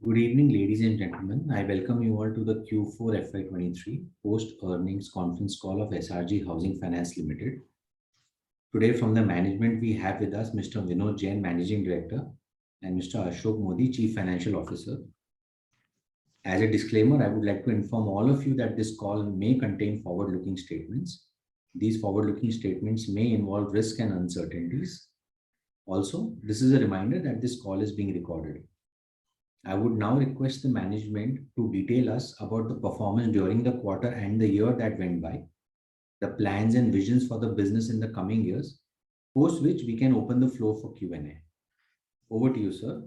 Good evening, ladies and gentlemen. I welcome you all to the Q4 FY23 post-earnings conference call of SRG Housing Finance Limited. Today from the management, we have with us Mr. Vinod Jain, Managing Director, and Mr. Ashok Modi, Chief Financial Officer. As a disclaimer, I would like to inform all of you that this call may contain forward-looking statements. These forward-looking statements may involve risk and uncertainties. Also, this is a reminder that this call is being recorded. I would now request the management to detail us about the performance during the quarter and the year that went by, the plans and visions for the business in the coming years, post which we can open the floor for Q&A. Over to you, sir.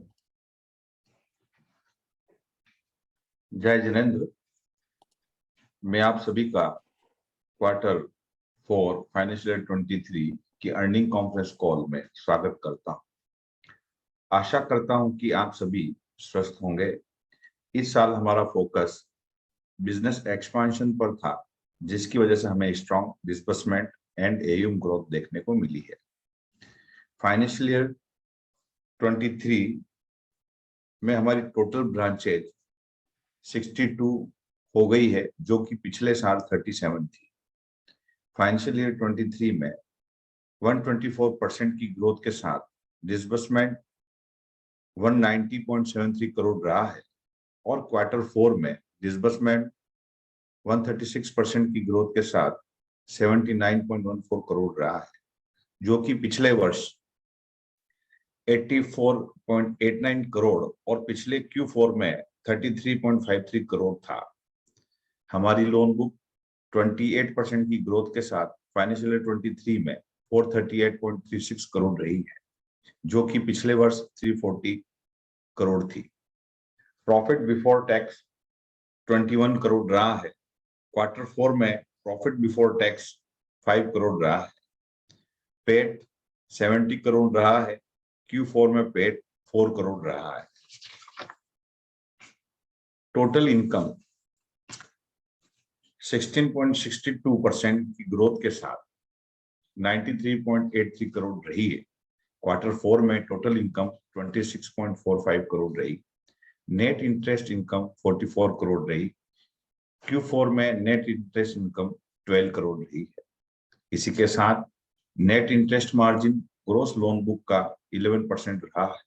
जय जिनेंद्र, मैं आप सभी का quarter 4 financial year 23 की earning conference call में स्वागत करता हूं। आशा करता हूं कि आप सभी स्वस्थ होंगे। इस साल हमारा फोकस बिजनेस एक्सपेंशन पर था, जिसकी वजह से हमें स्ट्रॉन्ग डिस्बर्समेंट एंड एयूम ग्रोथ देखने को मिली है। फाइनेंशियल ईयर 23 में हमारी टोटल ब्रांचेज 62 हो गई है, जो कि पिछले साल 37 थी। फाइनेंशियल ईयर 23 में 124% की ग्रोथ के साथ डिसबर्समेंट 190.73 करोड़ रहा है और क्वार्टर 4 में डिसबर्समेंट 136% की ग्रोथ के साथ 79.14 करोड़ रहा है, जो कि पिछले वर्ष 84.89 करोड़ और पिछले Q4 में 33.53 करोड़ था। हमारी लोन बुक 28% की ग्रोथ के साथ फाइनेंशियल ईयर 23 में 438.36 करोड़ रही है, जो कि पिछले वर्ष 340 करोड़ थी। प्रॉफिट बिफोर टैक्स 21 करोड़ रहा है। क्वार्टर 4 में प्रॉफिट बिफोर टैक्स 5 करोड़ रहा है। पेट 70 करोड़ रहा है। Q4 में पेट 4 करोड़ रहा है। टोटल इनकम 16.62% की ग्रोथ के साथ 93.83 करोड़ रही है। क्वार्टर 4 में टोटल इनकम 26.45 करोड़ रही। नेट इंटरेस्ट इनकम 44 करोड़ रही। Q4 में नेट इंटरेस्ट इनकम 12 करोड़ रही है। इसी के साथ net interest margin gross loan book का 11% रहा है।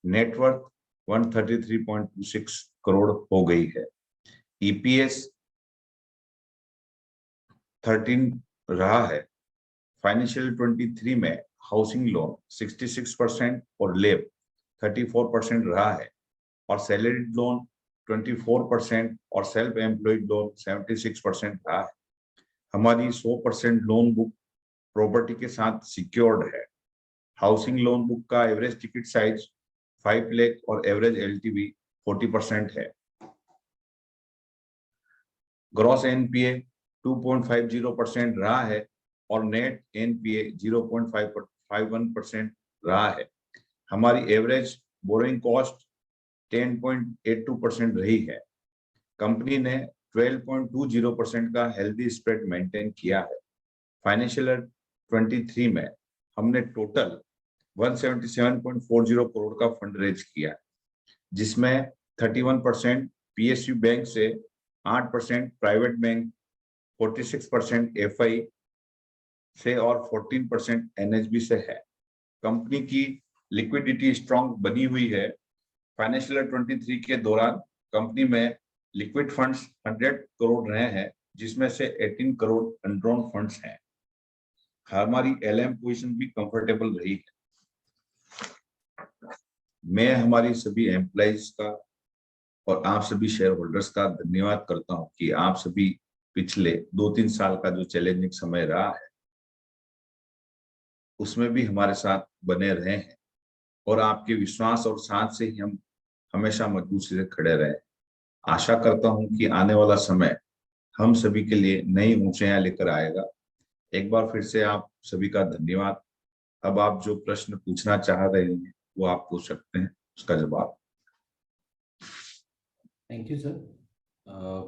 नेटवर्थ 133.26 करोड़ हो गई है। EPS 13 रहा है। फाइनेंशियल 23 में हाउसिंग लोन 66% और लेब 34% रहा है और सैलरीड लोन 24% और सेल्फ एम्प्लॉयड लोन 76% रहा है। हमारी 100% लोन बुक प्रॉपर्टी के साथ सिक्योर्ड है। हाउसिंग लोन बुक का एवरेज टिकट साइज 5 लाख और एवरेज LTV 40% है। ग्रॉस NPA 2.50% रहा है और नेट NPA 0.51% रहा है। हमारी एवरेज बोरोइंग कॉस्ट 10.82% रही है। कंपनी ने 12.20% का हेल्दी स्प्रेड मेंटेन किया है। फाइनेंशियल ईयर 23 में हमने टोटल 177.40 करोड़ का फंड रेज किया, जिसमें 31% PSU बैंक से, 8% प्राइवेट बैंक, 46% FI से और 14% NHB से है। कंपनी की लिक्विडिटी स्ट्रॉन्ग बनी हुई है। फाइनेंशियल ईयर 23 के दौरान कंपनी में लिक्विड फंड्स 100 करोड़ रहे हैं, जिसमें से 18 करोड़ अनड्रॉन फंड्स हैं। हमारी LM पोजीशन भी कंफर्टेबल रही है। मैं हमारी सभी एम्प्लॉइज का और आप सभी शेयर होल्डर्स का धन्यवाद करता हूं कि आप सभी पिछले 2-3 साल का जो चैलेंजिंग समय रहा है, उसमें भी हमारे साथ बने रहे हैं और आपके विश्वास और साथ से ही हम हमेशा मजबूती से खड़े रहे। आशा करता हूं कि आने वाला समय हम सभी के लिए नई ऊंचाइयां लेकर आएगा। एक बार फिर से आप सभी का धन्यवाद। अब आप जो प्रश्न पूछना चाह रहे हैं वो आप पूछ सकते हैं, उसका जवाब। Thank you, sir.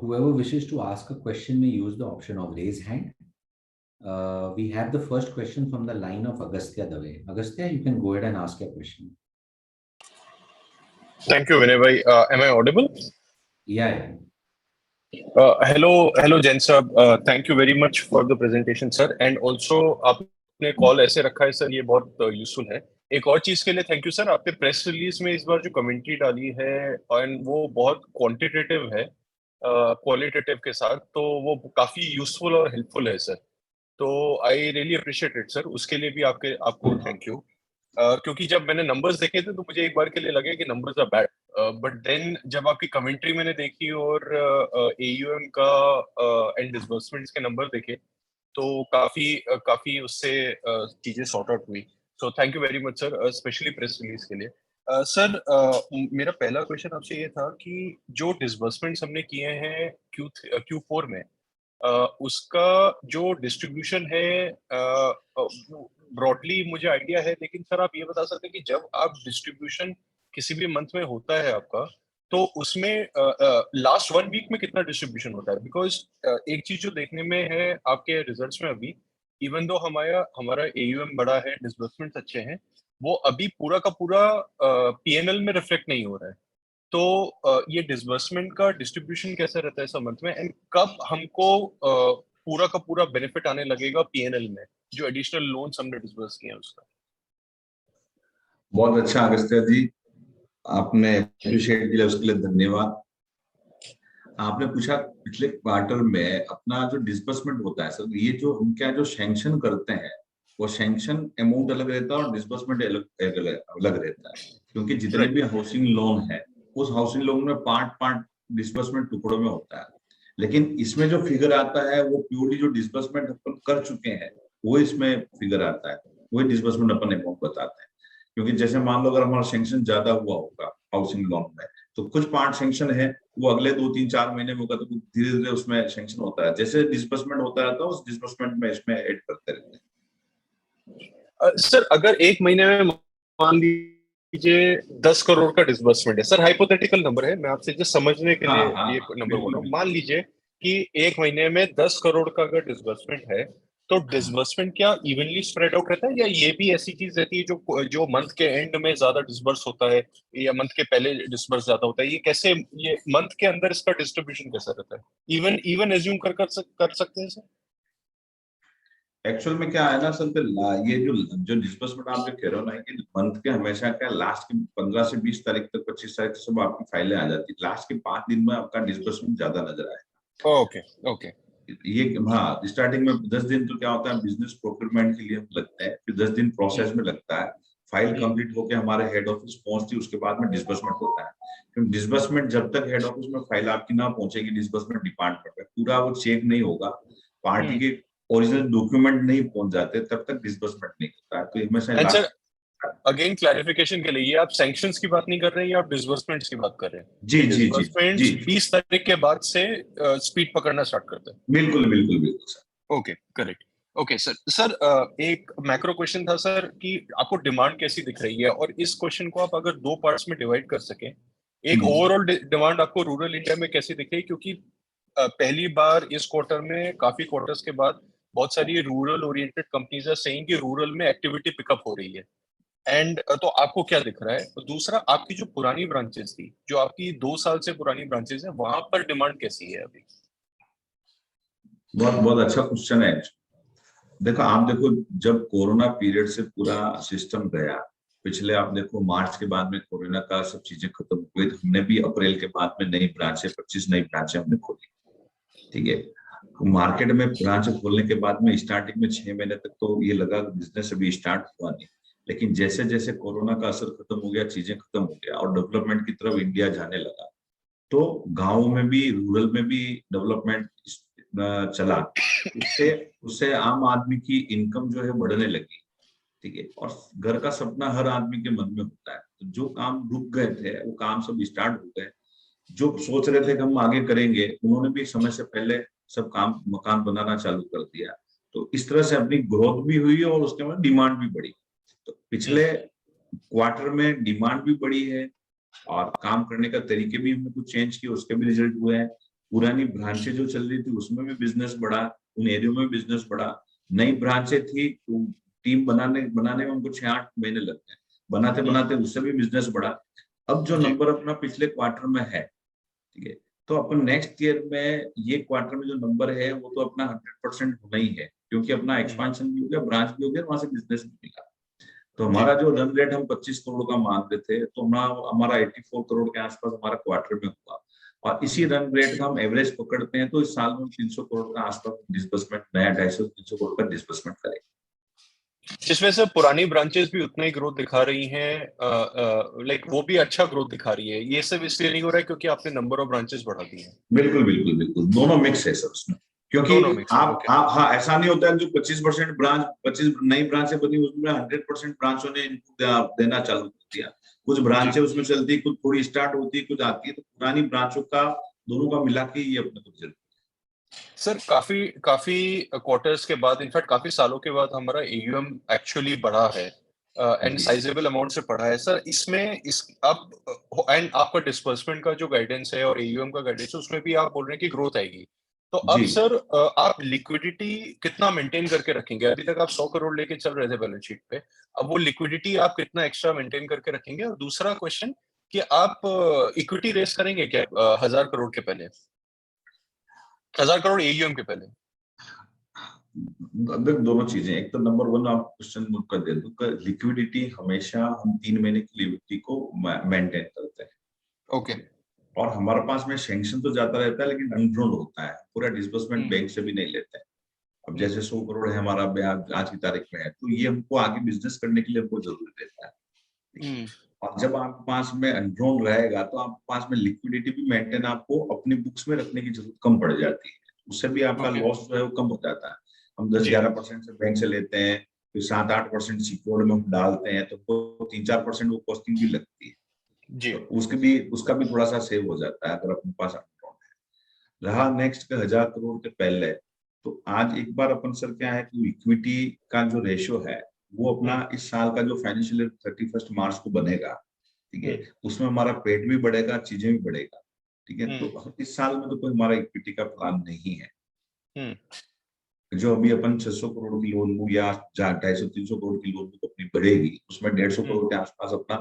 Whoever wishes to ask a question may use the option of raise hand. We have the first question from the line of Agastya Dave. Agastya, you can go ahead and ask your question. Thank you, Vinay bhai. Am I audible? Yeah. Hello, Jain sir. Thank you very much for the presentation, sir. And also आपने call ऐसे रखा है sir, ये बहुत useful है. एक और चीज के लिए थैंक यू सर. आपने प्रेस रिलीज में इस बार जो कमेंट्री डाली है और वो बहुत क्वांटिटेटिव है क्वालिटेटिव के साथ, तो वो काफी यूजफुल और हेल्पफुल है सर. तो I really appreciate it sir. उसके लिए भी आपको थैंक यू. क्योंकि जब मैंने नंबर्स देखे थे तो मुझे एक बार के लिए लगे कि numbers are bad, but then जब आपकी कमेंट्री मैंने देखी और एयूएम का एंड डिसबर्समेंट्स के नंबर देखे तो काफी उससे चीजें सॉर्ट आउट हुई. So thank you very much sir, specially press release के लिए. सर, मेरा पहला क्वेश्चन आपसे ये था कि जो डिसबर्समेंट्स हमने किए हैं Q4 में, उसका जो डिस्ट्रीब्यूशन है ब्रॉडली मुझे आइडिया है, लेकिन सर आप ये बता सकते हैं कि जब आप डिस्ट्रीब्यूशन किसी भी मंथ में होता है आपका, तो उसमें लास्ट 1 वीक में कितना डिस्ट्रीब्यूशन होता है? बिकॉज एक चीज जो देखने में है आपके रिजल्ट्स में अभी, इवन दो हमारा एयूएम बड़ा है, डिसबर्समेंट्स अच्छे हैं, वो अभी पूरा का पूरा पीएनएल में रिफ्लेक्ट नहीं हो रहा है. तो ये डिसबर्समेंट का डिस्ट्रीब्यूशन कैसा रहता है सब मंथ में, एंड कब हमको पूरा का पूरा बेनिफिट आने लगेगा पीएनएल में, जो एडिशनल लोन्स हमने डिसबर्स किए हैं उसका? बहुत अच्छा अगस्त्य जी, आपने अप्रिशिएट किया, उसके लिए धन्यवाद. आपने पूछा पिछले क्वार्टर में अपना जो डिस्बर्समेंट होता है सर, ये जो हम क्या जो सैंक्शन करते हैं वो सैंक्शन अमाउंट अलग रहता है और डिस्बर्समेंट अलग रहता है, क्योंकि जितने भी हाउसिंग लोन है उस हाउसिंग लोन में पार्ट पार्ट डिस्बर्समेंट टुकड़ों में होता है. लेकिन इसमें जो फिगर आता है वो प्योरली जो डिस्बर्समेंट अपन कर चुके हैं वो इसमें फिगर आता है, वही डिस्बर्समेंट अपन अमाउंट बताते हैं. क्योंकि जैसे मान लो अगर हमारा सैंक्शन ज्यादा हुआ होगा हाउसिंग लोन में, तो कुछ पार्ट सैंक्शन है वो अगले 2 3 4 महीने में होगा, तो धीरे धीरे उसमें सैंक्शन होता है. जैसे डिस्बर्समेंट होता रहता है उस डिस्बर्समेंट में इसमें ऐड करते रहते हैं. सर, अगर एक महीने में मान लीजिए 10 करोड़ का डिसबर्समेंट है, सर हाइपोथेटिकल नंबर है, मैं आपसे जस्ट समझने के लिए ये नंबर बोल रहा हूँ. मान लीजिए कि एक महीने में 10 करोड़ का अगर डिसबर्समेंट है, तो डिसबर्समेंट क्या इवनली स्प्रेड आउट रहता है, या ये भी ऐसी चीज रहती है जो मंथ के एंड में ज्यादा डिसबर्स होता है, या मंथ के पहले डिसबर्स ज्यादा होता है? ये कैसे, ये मंथ के अंदर इसका डिस्ट्रीब्यूशन कैसा रहता है? इवन एज्यूम कर सकते हैं सर? एक्चुअल में क्या है ना सर, ये जो डिस्बर्समेंट आप जो कह रहे हो ना, कि मंथ के हमेशा क्या लास्ट के 15 से 20 तारीख तक 25 तारीख तक सब आपकी फाइलें आ जाती है. लास्ट के 5 दिन में आपका डिस्बर्समेंट ज्यादा नजर आएगा. ओके. ये हाँ, स्टार्टिंग में 10 दिन तो क्या होता है बिजनेस प्रोक्योरमेंट के लिए हम लगते हैं, फिर 10 दिन प्रोसेस में लगता है, फाइल कंप्लीट होकर हमारे हेड ऑफिस पहुंचती है, उसके बाद में डिस्बर्समेंट होता है. क्योंकि डिस्बर्समेंट जब तक हेड ऑफिस में फाइल आपकी ना पहुंचेगी, डिस्बर्समेंट डिपार्टमेंट में पूरा वो चेक नहीं होगा, पार्टी के ओरिजिनल डॉक्यूमेंट नहीं पहुंच जाते, तब तक डिस्बर्समेंट नहीं होता है. तो हमेशा लास्ट. अगेन क्लैरिफिकेशन के लिए, ये आप सैंक्शंस की बात नहीं कर रहे हैं, या आप डिसबर्समेंट्स की बात कर रहे हैं? जी जी जी डिसबर्समेंट्स 20 तारीख के बाद से स्पीड पकड़ना स्टार्ट करते हैं. बिल्कुल बिल्कुल बिल्कुल sir. Okay, correct. Okay sir, एक मैक्रो क्वेश्चन था सर कि आपको डिमांड कैसी दिख रही है, और इस क्वेश्चन को आप अगर 2 पार्ट्स में डिवाइड कर सकें. एक ओवरऑल डिमांड आपको रूरल इंडिया में कैसी दिख रही है, क्योंकि पहली बार इस क्वार्टर में, काफी क्वार्टर्स के बाद, बहुत सारी rural oriented companies are saying कि रूरल में एक्टिविटी पिकअप हो रही है. एंड तो आपको क्या दिख रहा है? दूसरा, आपकी जो पुरानी ब्रांचेस थी, जो आपकी 2 साल से पुरानी ब्रांचेस है, वहां पर डिमांड कैसी है अभी? बहुत बहुत अच्छा क्वेश्चन है. देखो आप देखो, जब कोरोना पीरियड से पूरा सिस्टम गया, पिछले आप देखो मार्च के बाद में कोरोना का सब चीजें खत्म हो गई, तो हमने भी अप्रैल के बाद में नई ब्रांचें 25 नई ब्रांचें हमने खोली. ठीक है, मार्केट में ब्रांच खोलने के बाद में स्टार्टिंग में 6 महीने तक तो ये लगा बिजनेस अभी स्टार्ट हुआ नहीं. लेकिन जैसे जैसे कोरोना का असर खत्म हो गया, चीजें खत्म हो गया और डेवलपमेंट की तरफ इंडिया जाने लगा, तो गाँव में भी रूरल में भी डेवलपमेंट चला. उससे उससे आम आदमी की इनकम जो है बढ़ने लगी. ठीक है, और घर का सपना हर आदमी के मन में होता है, तो जो काम रुक गए थे वो काम सब स्टार्ट हो गए. जो सोच रहे थे कि हम आगे करेंगे, उन्होंने भी समय से पहले सब काम मकान बनाना चालू कर दिया. तो इस तरह से अपनी ग्रोथ भी हुई और उसके बाद डिमांड भी बढ़ी. तो पिछले क्वार्टर में डिमांड भी बढ़ी है और काम करने का तरीके भी हमने कुछ चेंज किए, उसके भी रिजल्ट हुए हैं. पुरानी ब्रांचें जो चल रही थी उसमें भी बिजनेस बढ़ा, उन एरियो में बिजनेस बढ़ा. नई ब्रांचें थी तो टीम बनाने में हमको 6 8 महीने लगते हैं, बनाते बनाते उससे भी बिजनेस बढ़ा. अब जो जी। नंबर अपना पिछले क्वार्टर में है, ठीक है, तो अपन नेक्स्ट ईयर में ये क्वार्टर में जो नंबर है वो तो अपना 100% होना ही है, क्योंकि अपना एक्सपांशन भी हो गया, ब्रांच भी हो गया, वहां से बिजनेस भी मिला। तो जी। हमारा जो रन रेट हम 25 करोड़ का मान रहे थे, तो हमारा 84 करोड़ के आसपास हमारा क्वार्टर में हुआ, और इसी रन रेट का हम एवरेज पकड़ते हैं तो इस साल में हम 300 करोड़ का आसपास डिस्बर्समेंट, नया 250-300 करोड़ का डिस्बर्समेंट करेंगे। जिसमें से पुरानी ब्रांचेस भी उतना ही ग्रोथ दिखा रही हैं, लाइक वो भी अच्छा ग्रोथ दिखा रही है। ये सब इसलिए नहीं हो रहा है क्योंकि आपने नंबर ऑफ ब्रांचेस बढ़ा दी है। बिल्कुल बिल्कुल बिल्कुल, दोनों मिक्स है सर उसमें, क्योंकि दोनों मिक्स है। ओके। आप हाँ, ऐसा नहीं होता है जो 25% ब्रांच, 25 नई ब्रांचें बनी उसमें 100% ब्रांचों ने इनपुट देना चालू कर दिया। कुछ जी। ब्रांचें उसमें चलती, कुछ थोड़ी स्टार्ट होती है, कुछ आती है, तो पुरानी ब्रांचों का दोनों का मिला के ये अपने को जरूरत सर काफी काफी क्वार्टर्स के बाद, इनफैक्ट काफी सालों के बाद हमारा एयूएम एक्चुअली बढ़ा है है। एंड जी साइजेबल अमाउंट से बढ़ा है सर। इसमें इस अब एंड आपका डिस्बर्समेंट का जो गाइडेंस है और एयूएम का गाइडेंस है उसमें भी आप बोल रहे हैं कि ग्रोथ आएगी। तो अब जी। सर आप लिक्विडिटी कितना मेंटेन करके रखेंगे? अभी तक आप 100 करोड़ लेके चल रहे थे बैलेंस शीट पे, अब वो लिक्विडिटी आप कितना एक्स्ट्रा मेंटेन करके रखेंगे? और दूसरा क्वेश्चन कि आप इक्विटी रेस करेंगे क्या 1000 करोड़ के पहले, 1000 करोड़ एयूएम के पहले? देख, दोनों चीजें, एक तो नंबर वन आप क्वेश्चन मुझको दे दो कि लिक्विडिटी हमेशा हम 3 महीने की लिक्विडिटी को मेंटेन करते हैं, ओके। और हमारे पास में सैंक्शन तो जाता रहता है लेकिन अनड्रॉन होता है, पूरा डिस्बर्समेंट हम्म। बैंक से भी नहीं लेते हैं। अब हम्म। जैसे 100 करोड़ है हमारा ब्याज आज की तारीख में है, तो ये हमको आगे बिजनेस करने के लिए हमको जरूरत रहता है। हम्म। और जब आपके पास में अनड्रॉन रहेगा तो आपके पास में लिक्विडिटी भी मेंटेन आपको अपनी बुक्स में रखने की जरूरत कम पड़ जाती है, उससे भी आपका ओके। लॉस जो है वो कम हो जाता है। हम जी। 10-11% से बैंक से लेते हैं, फिर 7-8% सिक्योर्ड में हम डालते हैं, तो 3-4% वो कॉस्टिंग भी लगती है, जी। तो उसका भी थोड़ा सा सेव हो जाता है अगर अपने पास अनड्रॉन है। रहा नेक्स्ट के 1000 करोड़ के पहले, तो आज एक बार अपन सर क्या है कि इक्विटी का जो रेशियो है वो अपना इस साल का जो फाइनेंशियल ईयर 31 मार्च को बनेगा, ठीक है, उसमें हमारा पेट भी बढ़ेगा, चीजें भी बढ़ेगा, ठीक है। तो इस साल में तो कोई हमारा इक्विटी का प्लान नहीं है। जो अभी अपन 600 करोड़ की लोन बुक या 250-300 करोड़ की लोन बुक अपनी बढ़ेगी, उसमें 150 करोड़ के आसपास अपना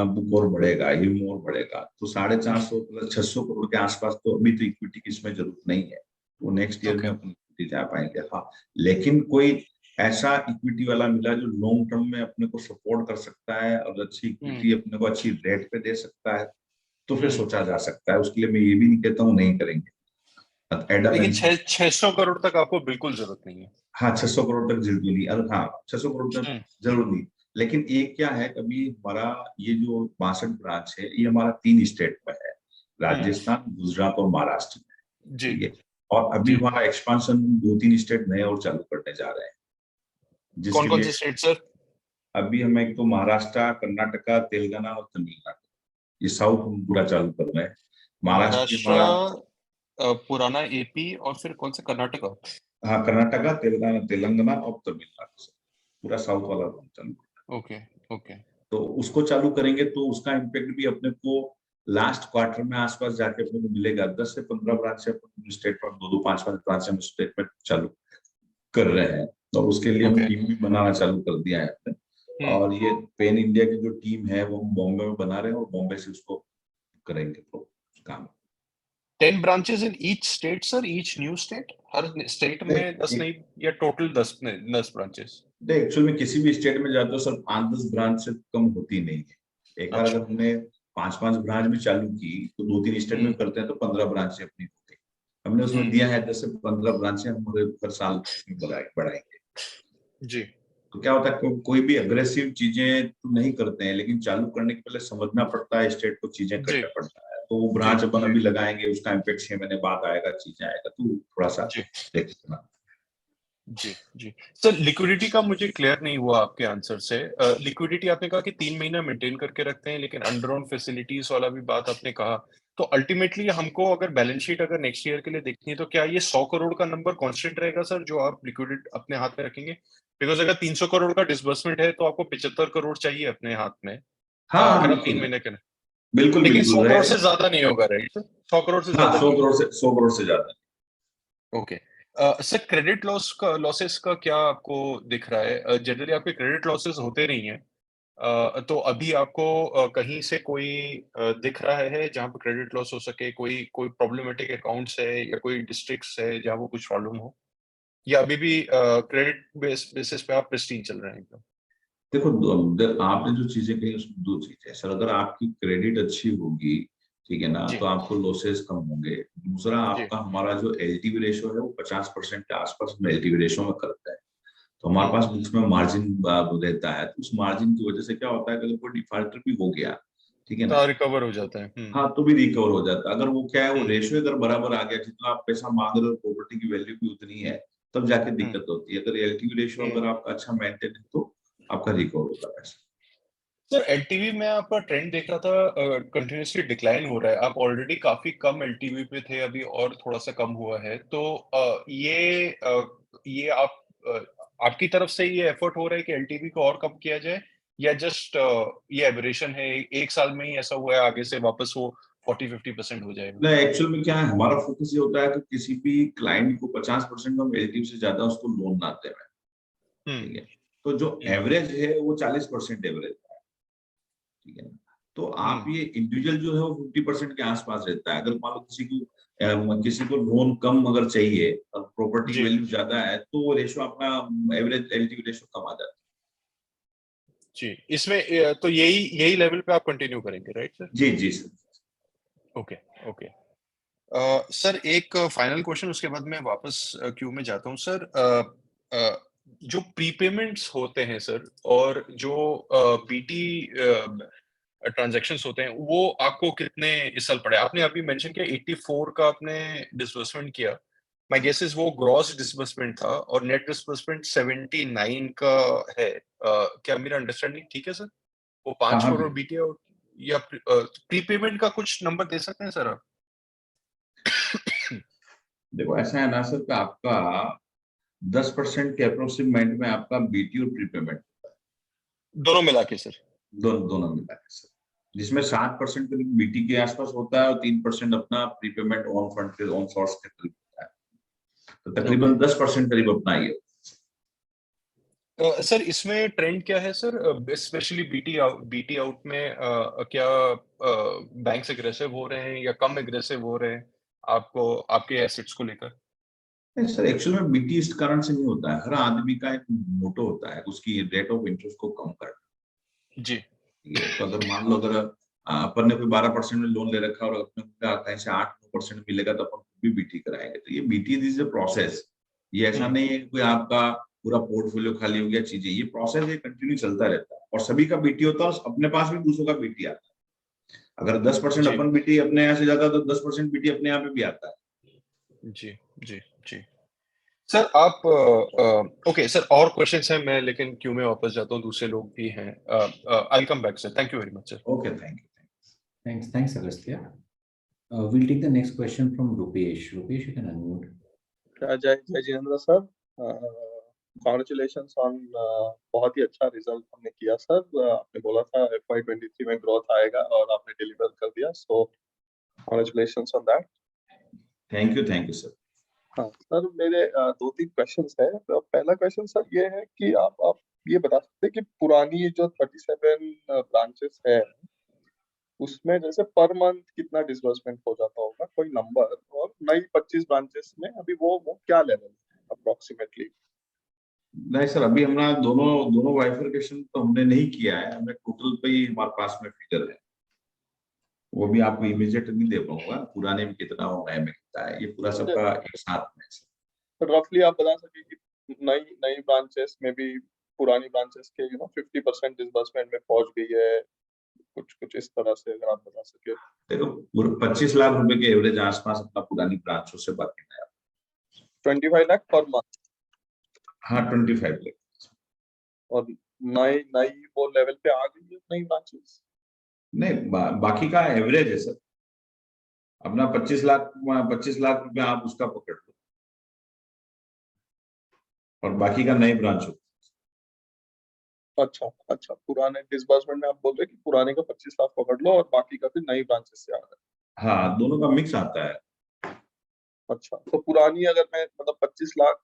बुक और बढ़ेगा, ये और बढ़ेगा, तो 450 प्लस 600 करोड़ के आसपास, तो अभी तो इक्विटी की इसमें जरूरत नहीं है, तो नेक्स्ट ईयर में ओके। अपन इक्विटी जा पाएंगे। हाँ, लेकिन कोई ऐसा इक्विटी वाला मिला जो लॉन्ग टर्म में अपने को सपोर्ट कर सकता है और अच्छी इक्विटी अपने को अच्छी रेट पे दे सकता है, तो फिर सोचा जा सकता है। उसके लिए मैं ये भी नहीं कहता हूँ नहीं करेंगे। लेकिन 600 करोड़ तक आपको बिल्कुल जरूरत नहीं है। हाँ, 600 करोड़ तक जरूर नहीं, अरे हाँ, 600 करोड़ तक हम्म। जरूर नहीं, लेकिन एक क्या है, अभी हमारा ये जो 62 ब्रांच है ये हमारा 3 स्टेट में है, राजस्थान, गुजरात और महाराष्ट्र में, जी। ठीक है। और अभी जी। हमारा एक्सपांशन 2-3 स्टेट नए और चालू करने जा रहे हैं, कौन जिसके कौन लिए से स्टेट सर? अभी हम एक तो महाराष्ट्र, कर्नाटका, तेलंगाना और तमिलनाडु, ये साउथ हम पूरा चालू कर रहे हैं। महाराष्ट्र भी महाराष्ट्र, हमारा, पुराना एपी और फिर कौन सा कर्नाटका? हाँ, कर्नाटका, तेलंगाना, तेलंगाना और तमिलनाडु से पूरा साउथ वाला चालू। ओके। ओके। तो उसको चालू करेंगे तो उसका इम्पैक्ट भी अपने को लास्ट क्वार्टर में आसपास जाके अपने को मिलेगा। 10 से 15 ब्रांच से स्टेट में, 2-2, 5-5 ब्रांच हम स्टेट में चालू कर रहे हैं, और उसके लिए हम ओके। टीम भी बनाना चालू कर दिया है अपने। और ये पेन इंडिया की जो टीम है वो हम बॉम्बे में बना रहे हैं और बॉम्बे से उसको करेंगे तो काम। 10 branches in each state sir, each new state, her state में 10 नहीं, या टोटल 10 ब्रांचेस? एक्चुअल में किसी भी स्टेट में जाते हो सर 5-10 ब्रांच से कम होती नहीं है। एक बार अच्छा। अगर हमने 5-5 ब्रांच भी चालू की तो 2-3 स्टेट में करते हैं तो 15 ब्रांचें अपनी होती है। हमने उसमें दिया है 10 से 15 ब्रांचें हम हर साल बढ़ाएंगे। जी। तो क्या होता है कोई भी अग्रेसिव चीजें तो नहीं करते हैं, लेकिन चालू करने के पहले समझना पड़ता है स्टेट को, चीजें जी। करना पड़ता है। तो वो जी। ब्रांच अपन अभी लगाएंगे, उसका इम्पेक्ट 6 महीने बाद आएगा, चीजें आएगा, तो थोड़ा सा जी। देखना। जी। जी। सर लिक्विडिटी का मुझे क्लियर नहीं हुआ आपके आंसर से। लिक्विडिटी आपने कहा कि 3 महीना मेंटेन करके रखते हैं, लेकिन अनड्रॉन फैसिलिटीज वाला भी बात आपने कहा। तो अल्टीमेटली हमको अगर बैलेंस शीट अगर नेक्स्ट ईयर के लिए देखनी है तो क्या ये 100 करोड़ का नंबर कांस्टेंट रहेगा सर जो आप लिक्विडिटी अपने हाथ में रखेंगे? बिकॉज अगर 300 करोड़ का डिसबर्समेंट है तो आपको 75 करोड़ चाहिए अपने हाथ में, हाँ हाँ, अगर आप बिल्कुल 3 महीने के। बिल्कुल लेकिन 100 बिल्कुल करोड़ रहेगा। से ज्यादा नहीं होगा, राइट सर? 100 करोड़ से हाँ, ज्यादा 100 नहीं करोड़ से 100 करोड़ से ज्यादा। होगा। ओके। सर क्रेडिट लॉसेस का क्या आपको दिख रहा है? जनरली आपके क्रेडिट लॉसेस होते नहीं है, तो अभी आपको कहीं से कोई दिख रहा है जहाँ पे क्रेडिट लॉस हो सके, कोई कोई प्रॉब्लमेटिक अकाउंट्स है या कोई डिस्ट्रिक्ट्स है जहाँ वो कुछ प्रॉब्लम हो, या अभी भी क्रेडिट बेसिस पे आप प्रिस्टीन चल रहे हैं एकदम? देखो, आपने जो चीजें कही उसमें दो चीजें सर। अगर आपकी क्रेडिट अच्छी होगी, ठीक है ना, जी तो आपको लॉसेस कम होंगे। दूसरा, जी। आपका हमारा जो एलटीवी रेशो है वो 50% के आसपास में एलटीवी रेशो में करता है। तो हमारे पास हम्म। उसमें मार्जिन रहता है। तो उस मार्जिन की वजह से क्या होता है कि अगर कोई डिफॉल्टर भी हो गया, ठीक है ना, तो रिकवर हो जाता है। हाँ, तो भी रिकवर हो जाता है। अगर वो क्या है, वो हम्म रेशियो अगर बराबर आ गया, जितना आप पैसा मांग रहे हो प्रॉपर्टी की वैल्यू भी उतनी है, तब जाके हम्म दिक्कत होती है। अगर एलटीवी रेशियो हम्म। अगर आपका अच्छा मेंटेन है तो आपका रिकवर होता है पैसा। सर एलटीवी में आपका ट्रेंड देख रहा था कंटिन्यूअसली डिक्लाइन हो रहा है, आप ऑलरेडी काफी कम एलटीवी पे थे, अभी और थोड़ा सा कम हुआ है, तो ये आप आपकी तरफ से ये एफर्ट हो रहा है कि एलटीवी को और कम किया जाए, या जस्ट ये एबरेशन है, एक साल में ही ऐसा हुआ है, आगे से वापस वो 40-50% हो जाएगा? नहीं, एक्चुअल में क्या है, हमारा फोकस ये होता है कि किसी भी क्लाइंट को 50% हम एलटीवी से ज्यादा उसको लोन ना दें, ठीक है। तो जो हम्म एवरेज है वो 40% एवरेज है, ठीक है ना। तो आप हम्म। ये इंडिविजुअल जो है वो 50% के आसपास रहता है। अगर मान लो किसी को लोन कम अगर चाहिए और प्रॉपर्टी जी वैल्यू ज्यादा है, तो वो रेशो अपना एवरेज एलटीवी रेशो कम आ जाता जी। इसमें तो यही यही लेवल पे आप कंटिन्यू करेंगे, राइट सर? है। जी जी सर। Okay okay. सर एक फाइनल क्वेश्चन, उसके बाद मैं वापस क्यू में जाता हूँ सर। जो प्रीपेमेंट्स होते हैं सर, और जो बीटी ट्रांजैक्शंस होते हैं, वो आपको कितने इस साल पड़े? आपने अभी मेंशन किया 84 का आपने डिसबर्समेंट किया, माय गेस इज वो ग्रॉस डिसबर्समेंट था, और नेट डिसबर्समेंट 79 का है। क्या मेरा अंडरस्टैंडिंग ठीक है सर? वो 5 हाँ, करोड़ बीटी और, या प्रीपेमेंट का कुछ नंबर दे सकते हैं सर आप? देखो ऐसा है ना सर, कि आपका 10% के अप्रोक्सीमेट में आपका बीटी और प्रीपेमेंट दोनों मिला के सर? दोनों दोनों मिला है सर। जिसमें 7% करीब बीटी के आसपास होता है और 3% अपना प्रीपेमेंट ऑन फंड के ऑन सोर्स के करीब होता है। तो ओके। तकरीबन 10% करीब अपना ही है। सर इसमें ट्रेंड क्या है सर, स्पेशली बीटी आउट में? क्या बैंक्स एग्रेसिव हो रहे हैं या कम एग्रेसिव हो रहे हैं आपको, आपके एसेट्स को लेकर? नहीं सर, एक्चुअल में बीटी इस कारण से नहीं होता है। हर आदमी का एक मोटो होता है उसकी रेट ऑफ इंटरेस्ट को कम करना, जी ठीक है। तो अगर मान लो, अगर अपन ने कोई 12% में लोन ले रखा है और अपने को कहीं से 8-9% मिलेगा, तो अपन भी बीटी कराएंगे। तो ये बीटी इज ए प्रोसेस। ये ऐसा हम्म नहीं है कि कोई आपका पूरा पोर्टफोलियो खाली हो गया चीजें। ये प्रोसेस ये कंटिन्यू चलता रहता है, और सभी का बीटी होता है, और अपने पास भी दूसरों का बीटी आता है। अगर 10% जी अपन बीटी अपने यहाँ से जाता है, तो 10% बीटी अपने यहाँ पे भी आता है। जी जी जी। सर आप ओके सर, और क्वेश्चंस हैं मैं, लेकिन क्यू में वापस जाता हूँ, दूसरे लोग भी हैं। I come back sir, thank you very much sir. Okay, thank you. Thanks, Agastya. We'll take the next question from Rupesh. Rupesh, you can unmute. जय जिनेंद्र सर, कॉन्ग्रेचुलेशंस ऑन बहुत ही अच्छा रिजल्ट हमने किया सर। आपने बोला था FY23 में growth आएगा और आपने डिलीवर कर दिया, सो congratulations on that. Thank you sir. हाँ सर, मेरे 2-3 क्वेश्चंस हैं। तो पहला क्वेश्चन सर ये है कि आप ये बता सकते हैं कि पुरानी जो 37 ब्रांचेस है, उसमें जैसे पर मंथ कितना डिसबर्समेंट हो जाता होगा, कोई नंबर, और नई 25 ब्रांचेस में अभी वो क्या लेवल है अप्रोक्सीमेटली? नहीं सर, अभी हमारा दोनों दोनों बाइफरकेशन तो हमने नहीं किया है। हमें टोटल पे ही हमारे पास में फिगर है। वो भी आपको इमीडिएट नहीं दे पाऊंगा, पुराने में कितना हो, नए में कितना है। ये पूरा मुझे सबका एक साथ में है सर। रफली आप बता सके कि नई नई ब्रांचेस में भी पुरानी ब्रांचेस के 50% डिसबर्समेंट में पहुंच गई है, कुछ कुछ इस तरह से अगर आप बता सके। देखो, 25 लाख रुपए के एवरेज आसपास अपना पुरानी ब्रांचों से बाकी नया। 25 लाख पर मंथ, हाँ, 25 लाख। और नई नई वो लेवल पे आ गई है नई ब्रांचेस? नहीं, बाकी का एवरेज है सर। अपना 25 लाख रुपए आप उसका पकड़ लो, और बाकी का नई ब्रांच हो। अच्छा अच्छा, पुराने डिसबर्समेंट में आप बोल रहे हैं कि पुराने का 25 लाख पकड़ लो और बाकी का फिर नई ब्रांचेस से आ रहा हाँ, दोनों का मिक्स आता है। है। अच्छा, तो पुरानी अगर मैं मतलब 25 लाख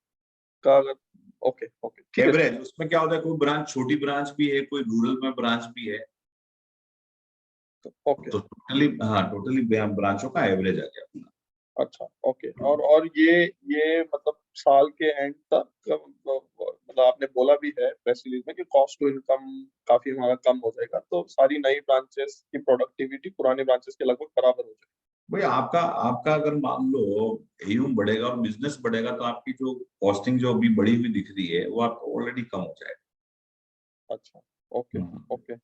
का अगर ओके ओके ठीक है एवरेज उसमें क्या होता है, कोई ब्रांच छोटी ब्रांच भी है, कोई रूरल में ब्रांच भी है, ओके तो टोटली, हाँ टोटली ब्रांचों का एवरेज आ गया अपना। अच्छा ओके। और ये मतलब साल के एंड तक मतलब आपने बोला भी है प्रेस रिलीज में कि कॉस्ट टू इनकम काफी हमारा कम हो जाएगा, तो सारी नई ब्रांचेस की प्रोडक्टिविटी पुराने ब्रांचेस के लगभग बराबर हो जाएगी। भाई आपका आपका अगर मान लो एयूम बढ़ेगा और बिजनेस बढ़ेगा, तो आपकी जो कॉस्टिंग जो अभी बढ़ी हुई दिख रही है वो आपको ऑलरेडी कम हो अच्छा ओके जाएगा। ओके।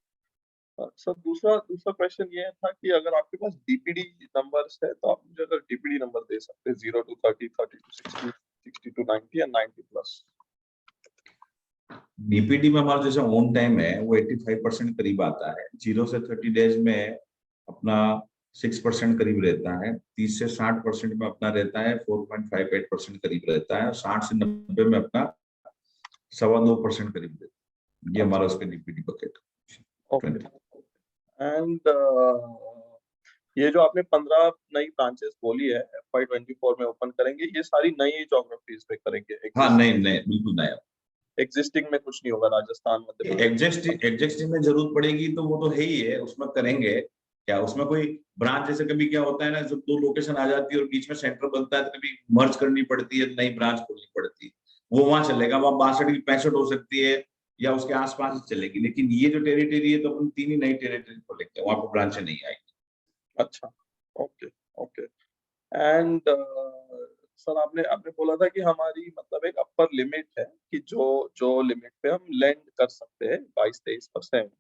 सर दूसरा दूसरा क्वेश्चन ये था कि अगर आपके पास डीपीडी नंबर्स है तो आप मुझे अगर डीपीडी नंबर दे सकते हैं 0 to 30, 30 to 60, 60 to 90 या 90 प्लस। डीपीडी में हमारा जैसे ऑन टाइम है वो 85% करीब आता है, 0 से 30 डेज में अपना 6% करीब रहता है, 30 से 60% में अपना रहता है 4.58% करीब रहता है, और 60 से 90 में अपना 2.25% करीब रहता है। ये हमारा उसका डीपीडी बकेट। ओके एंड ये जो आपने 15 नई ब्रांचेस बोली है FY24 में ओपन करेंगे, ये सारी नई ज्योग्राफीज पे करेंगे? हाँ नहीं नहीं बिल्कुल नया। एग्जिस्टिंग में कुछ नहीं होगा, राजस्थान मध्य प्रदेश? एग्जिस्टिंग में जरूरत पड़ेगी तो वो तो है ही है, उसमें करेंगे क्या, उसमें कोई ब्रांच जैसे कभी क्या होता है ना, जब 2 लोकेशन आ जाती है और बीच में सेंटर बनता है तो कभी मर्ज करनी पड़ती है, नई ब्रांच खोलनी पड़ती है, वो वहां चलेगा, वहां 62 की 65 हो सकती है या उसके आसपास ही चलेगी। लेकिन ये जो टेरिटरी है तो अपन 3 ही नई टेरिटरी खोलेंगे, वहां पर ब्रांचें नहीं आएगी। अच्छा ओके ओके। एंड सर आपने आपने बोला था कि हमारी मतलब एक अपर लिमिट है कि जो जो लिमिट पे हम लैंड कर सकते हैं 22-23%,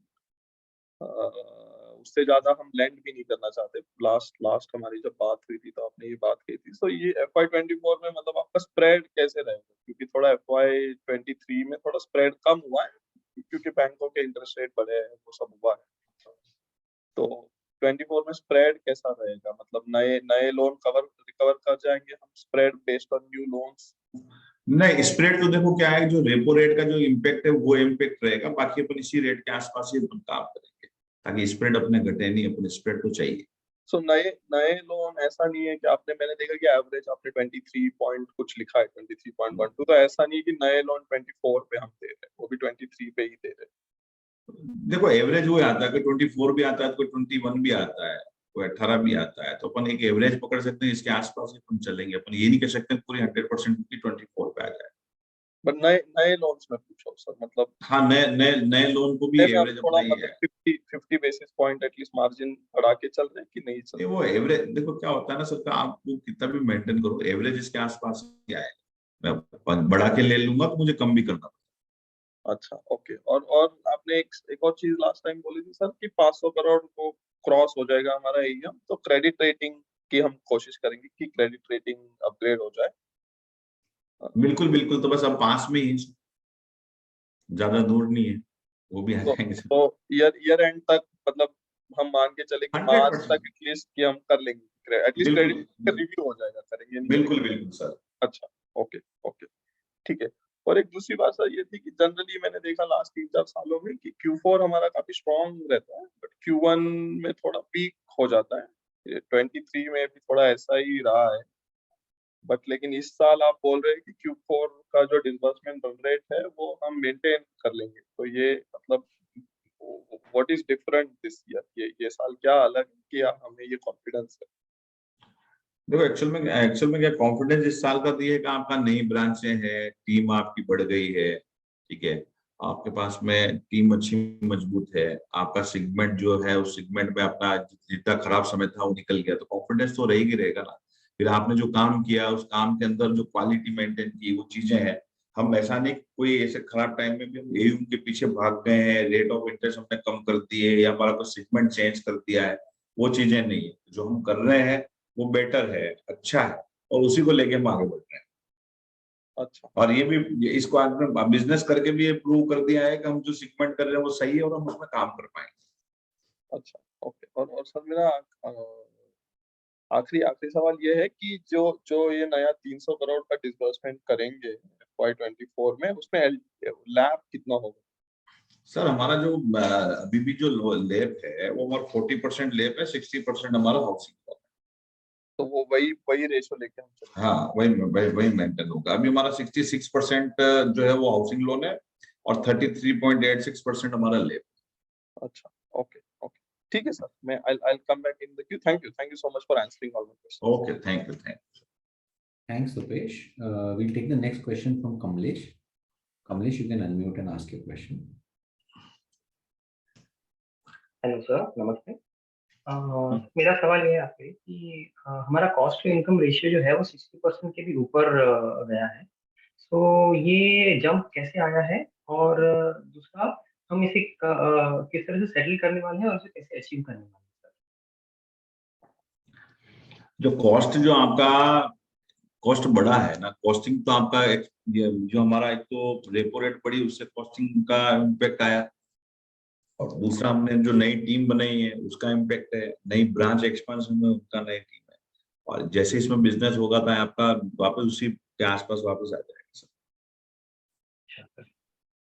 उससे ज्यादा हम लैंड भी नहीं करना चाहते। लास्ट लास्ट हमारी जब बात हुई थी तो आपने ये बात कही थी। तो ये FY24 में मतलब आपका स्प्रेड कैसे रहेगा, क्योंकि थोड़ा FY23 में थोड़ा स्प्रेड कम हुआ है क्योंकि बैंकों के इंटरेस्ट रेट बढ़े हैं, वो सब हुआ है। तो 24 में स्प्रेड कैसा रहेगा, मतलब नए नए लोन रिकवर कर जाएंगे हम spread based on new loans? नहीं, स्प्रेड तो देखो क्या है, जो रेपो रेट का जो इम्पैक्ट है वो इम्पैक्ट रहेगा, बाकी अपन इसी रेट के आसपास ही अपन काम करेंगे ताकि स्प्रेड अपने घटे नहीं, अपने स्प्रेड तो चाहिए। सो नए नए लोन ऐसा नहीं है कि आपने, मैंने देखा कि एवरेज आपने 23 पॉइंट कुछ लिखा है 23.12, तो ऐसा नहीं है कि नए लोन 24 पे हम दे रहे हैं, वो भी 23 पे ही दे रहे देखो एवरेज वो आता है कि 24 भी आता है, कोई 21 भी आता है, कोई 18 भी आता है, तो अपन एक एवरेज पकड़ सकते हैं, इसके आसपास ही अपन चलेंगे। अपन ये नहीं कह सकते पूरी 100% की 24 पे आ जाए। हैं। बट नए नए लोन्स में पूछो सर, मतलब हाँ नए नए नए लोन को भी नए में हम एवरेज थोड़ा अपना ही मतलब है। 50 बेसिस पॉइंट एटलीस्ट मार्जिन बढ़ा के चल रहे हैं कि नहीं चल नहीं वो एवरेज देखो क्या होता है ना सर, आप वो कितना भी मेंटेन करो, एवरेज इसके आसपास ही आएगा। मैं बढ़ा के ले लूंगा तो मुझे कम भी करना पड़ेगा। रहे? अच्छा ओके। और आपने एक और चीज लास्ट टाइम बोली थी सर कि 500 करोड़ को क्रॉस हो जाएगा हमारा एईएम, तो क्रेडिट रेटिंग की हम कोशिश करेंगे कि क्रेडिट रेटिंग अपग्रेड हो जाए। बिल्कुल बिल्कुल, तो बस अब पास में ही, ज्यादा दूर नहीं है, वो भी आ तो, जाएंगे। तो ईयर एंड तक मतलब हम मान के चले कि मार्च तक 100% एटलीस्ट कि हम कर लेंगे, एटलीस्ट क्रेडिट बिल्कुल रिव्यू हो जाएगा, करेंगे नहीं बिल्कुल करेंगे। बिल्कुल सर। अच्छा ओके ओके ठीक है। और एक दूसरी बात सर ये थी कि जनरली मैंने देखा लास्ट 3-4 सालों में कि Q4 हमारा काफी स्ट्रॉन्ग रहता है, बट Q1 में थोड़ा वीक हो जाता है। 23 में भी थोड़ा ऐसा ही रहा है, बट लेकिन इस साल आप बोल रहे हैं कि Q4 का जो डिसबर्समेंट रन रेट है वो हम मेंटेन कर लेंगे, तो ये मतलब what is different this year, ये साल क्या अलग है कि हमें ये कॉन्फिडेंस है? देखो एक्चुअल में क्या कॉन्फिडेंस इस साल का तो ये है कि आपका नई ब्रांचें हैं, टीम आपकी बढ़ गई है, ठीक है, आपके पास में टीम अच्छी मजबूत है, आपका सेगमेंट जो है उस सेगमेंट में अपना जितना खराब समय था वो निकल गया, तो कॉन्फिडेंस तो रहेगी रहेगा ना। फिर आपने जो काम किया उस काम के अंदर जो क्वालिटी मेंटेन की वो चीजें हैं, हम ऐसा नहीं कोई ऐसे खराब टाइम में भी हम एयूम के पीछे भाग गए हैं, रेट ऑफ इंटरेस्ट हमने कम कर दिए या हमारा कोई सेगमेंट चेंज कर दिया है, वो चीजें नहीं है। जो हम कर रहे हैं वो बेटर है, अच्छा है, और उसी को लेके हम आगे बढ़ रहे हैं। अच्छा और इसको आज में बिजनेस करके भी ये प्रूव कर दिया है कि हम जो सेगमेंट कर रहे हैं वो सही है और हम उसमें काम कर पाएंगे। अच्छा ओके। और सर मेरा आखिरी आखिरी सवाल ये है कि जो जो ये नया 300 करोड़ का डिसबर्समेंट करेंगे FY24 में, उसमें लैब कितना होगा? सर हमारा जो अभी भी जो लेप है वो हमारा 40% लेप है, 60% हमारा हाउसिंग का तो वो वही रेशो लेके हम चलेंगे। हाँ, वही मेंटेन होगा। अभी हमारा 66% जो है वो हाउसिंग लोन है और 33.86% हमारा ले। अच्छा, ओके ओके, ठीक है सर, मैं I'll come back in the queue. Thank you so much for answering all my questions. Okay, thank you. Thanks, Rupesh. We'll take the next question from Kamlesh. Kamlesh, you can unmute and ask your question. Hello sir, नमस्ते। मेरा सवाल ये है आपसे कि हमारा cost to income ratio जो है वो 60% के भी ऊपर गया है। तो ये जंप कैसे आया है, और दूसरा हम इसे किस तरह से सेटल करने वाले हैं और इसे कैसे अचीव करने वाले हैं सर? जो कॉस्ट जो आपका कॉस्ट बढ़ा है ना, कॉस्टिंग तो आपका ये जो हमारा एक तो रेपो रेट बढ़ी, उससे कॉस्टिंग का इम्पैक्ट आया, और दूसरा हमने जो नई टीम बनाई है उसका इम्पैक्ट है, नई ब्रांच एक्सपेंशन में उनका नई टीम है, और जैसे इसमें बिजनेस होगा तो आपका वापस उसी के आसपास वापस आ जाएगा। अच्छा सर।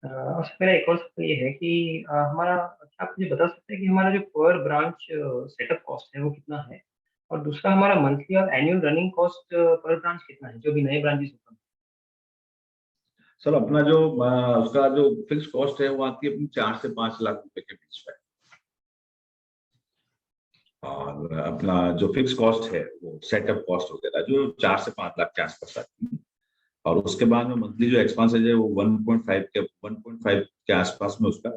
और सर, मेरा एक और सवाल ये है कि हमारा, क्या आप मुझे बता सकते हैं कि हमारा जो पर ब्रांच सेटअप कॉस्ट है वो कितना है, और दूसरा हमारा मंथली और annual running cost per branch कितना है, जो भी नए ब्रांचेस ओपन? सर अपना जो उसका जो फिक्स कॉस्ट है वो आती है अपनी 4 से 5 लाख रुपए के बीच में, और अपना जो फिक्स कॉस्ट है वो सेटअप कॉस्ट वगैरह जो 4 से 5 लाख के आसपास आती है, और उसके बाद में मंथली जो एक्सपेंसेस है वो 1.5 के आसपास में उसका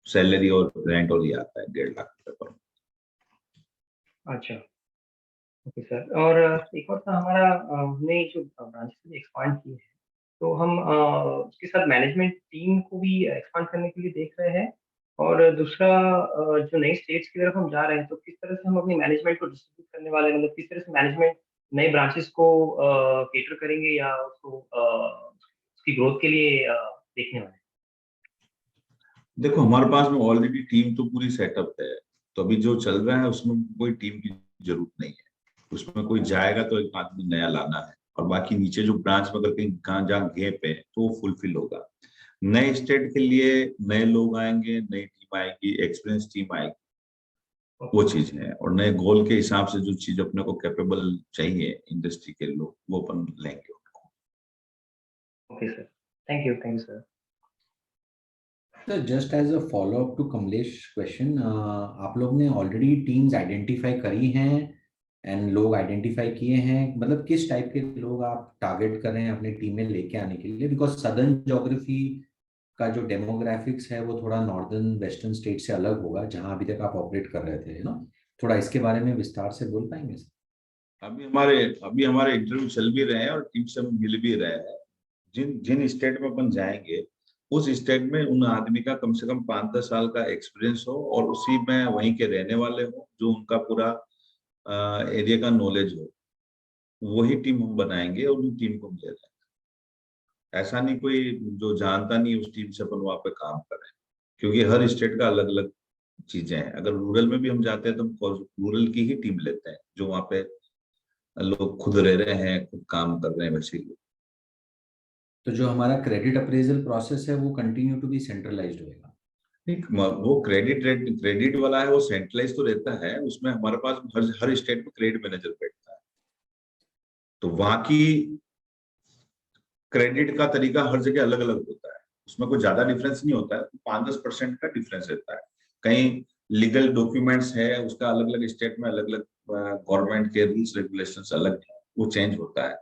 सैलरी और रेंट और ये आता है 1.5 लाख रुपए पर। अच्छा, ओके सर। और एक और था हमारा, हमने जो ब्रांचेस एक्सपांड किए हैं, तो हम उसके साथ मैनेजमेंट टीम को भी एक्सपांड करने के लिए देख रहे हैं, और दूसरा जो नई स्टेट्स की तरफ हम जा रहे हैं तो किस तरह से हम अपनी मैनेजमेंट को डिस्ट्रीब्यूट करने वाले हैं, मतलब किस तरह से मैनेजमेंट नए ब्रांचेस को केटर करेंगे या उसको उसकी ग्रोथ के लिए देखने वाले हैं? देखो हमारे पास में ऑलरेडी टीम तो पूरी सेटअप है, तो अभी जो चल रहा है उसमें कोई टीम की जरूरत नहीं है, उसमें कोई जाएगा तो एक आदमी नया लाना है, और बाकी नीचे जो ब्रांच में अगर कहीं कहाँ जहाँ गैप है तो वो फुलफिल होगा। नए स्टेट के लिए नए लोग आएंगे, नई टीम आएगी, एक्सपीरियंस टीम आएगी, वो चीज है, और नए गोल के हिसाब से जो चीज अपने को कैपेबल चाहिए इंडस्ट्री के लोग वो अपन लेंगे उनको। Okay sir, thank you sir. So just as a follow-up to Kamlesh question, आप लोग ने ऑलरेडी टीम्स आइडेंटिफाई करी हैं एंड लोग आइडेंटिफाई किए हैं, मतलब किस टाइप के लोग आप टारगेट कर रहे हैं अपनी टीम में लेके आने के लिए? बिकॉज सदर्न ज्योग्राफी का जो डेमोग्राफिक्स है वो थोड़ा नॉर्दर्न वेस्टर्न स्टेट से अलग होगा जहां अभी तक आप ऑपरेट कर रहे थे, ना? थोड़ा इसके बारे में विस्तार से बोल पाएंगे सर? अभी हमारे इंटरव्यू चल भी रहे हैं और टीम से हम मिल भी रहे हैं। जिन जिन स्टेट में अपन जाएंगे उस स्टेट में उन आदमी का कम से कम 5-10 साल का एक्सपीरियंस हो, और उसी में वहीं के रहने वाले हो, जो उनका पूरा एरिया का नॉलेज हो, वही टीम हम बनाएंगे और उन टीम को ले जाएंगे। ऐसा नहीं कोई जो जानता नहीं उस टीम से अपन वहाँ पे काम करें, क्योंकि हर स्टेट का अलग अलग चीजें हैं। अगर रूरल में भी हम जाते हैं तो हम रूरल की ही टीम लेते हैं, जो वहाँ पे लोग खुद रह रहे हैं, खुद काम कर रहे हैं, वैसे ही। तो जो हमारा क्रेडिट अप्रेजल प्रोसेस है वो कंटिन्यू टू बी सेंट्रलाइज्ड होगा? ठीक, वो क्रेडिट वाला है, वो सेंट्रलाइज तो रहता है, उसमें हमारे पास हर स्टेट में क्रेडिट मैनेजर बैठता है, तो वहाँ की क्रेडिट का तरीका हर जगह अलग अलग होता है, उसमें कोई ज्यादा डिफरेंस नहीं होता है, 5-10% का डिफरेंस रहता है। कहीं लीगल डॉक्यूमेंट्स है उसका अलग अलग स्टेट में अलग अलग गवर्नमेंट के रूल्स रेगुलेशंस अलग है, वो चेंज होता है।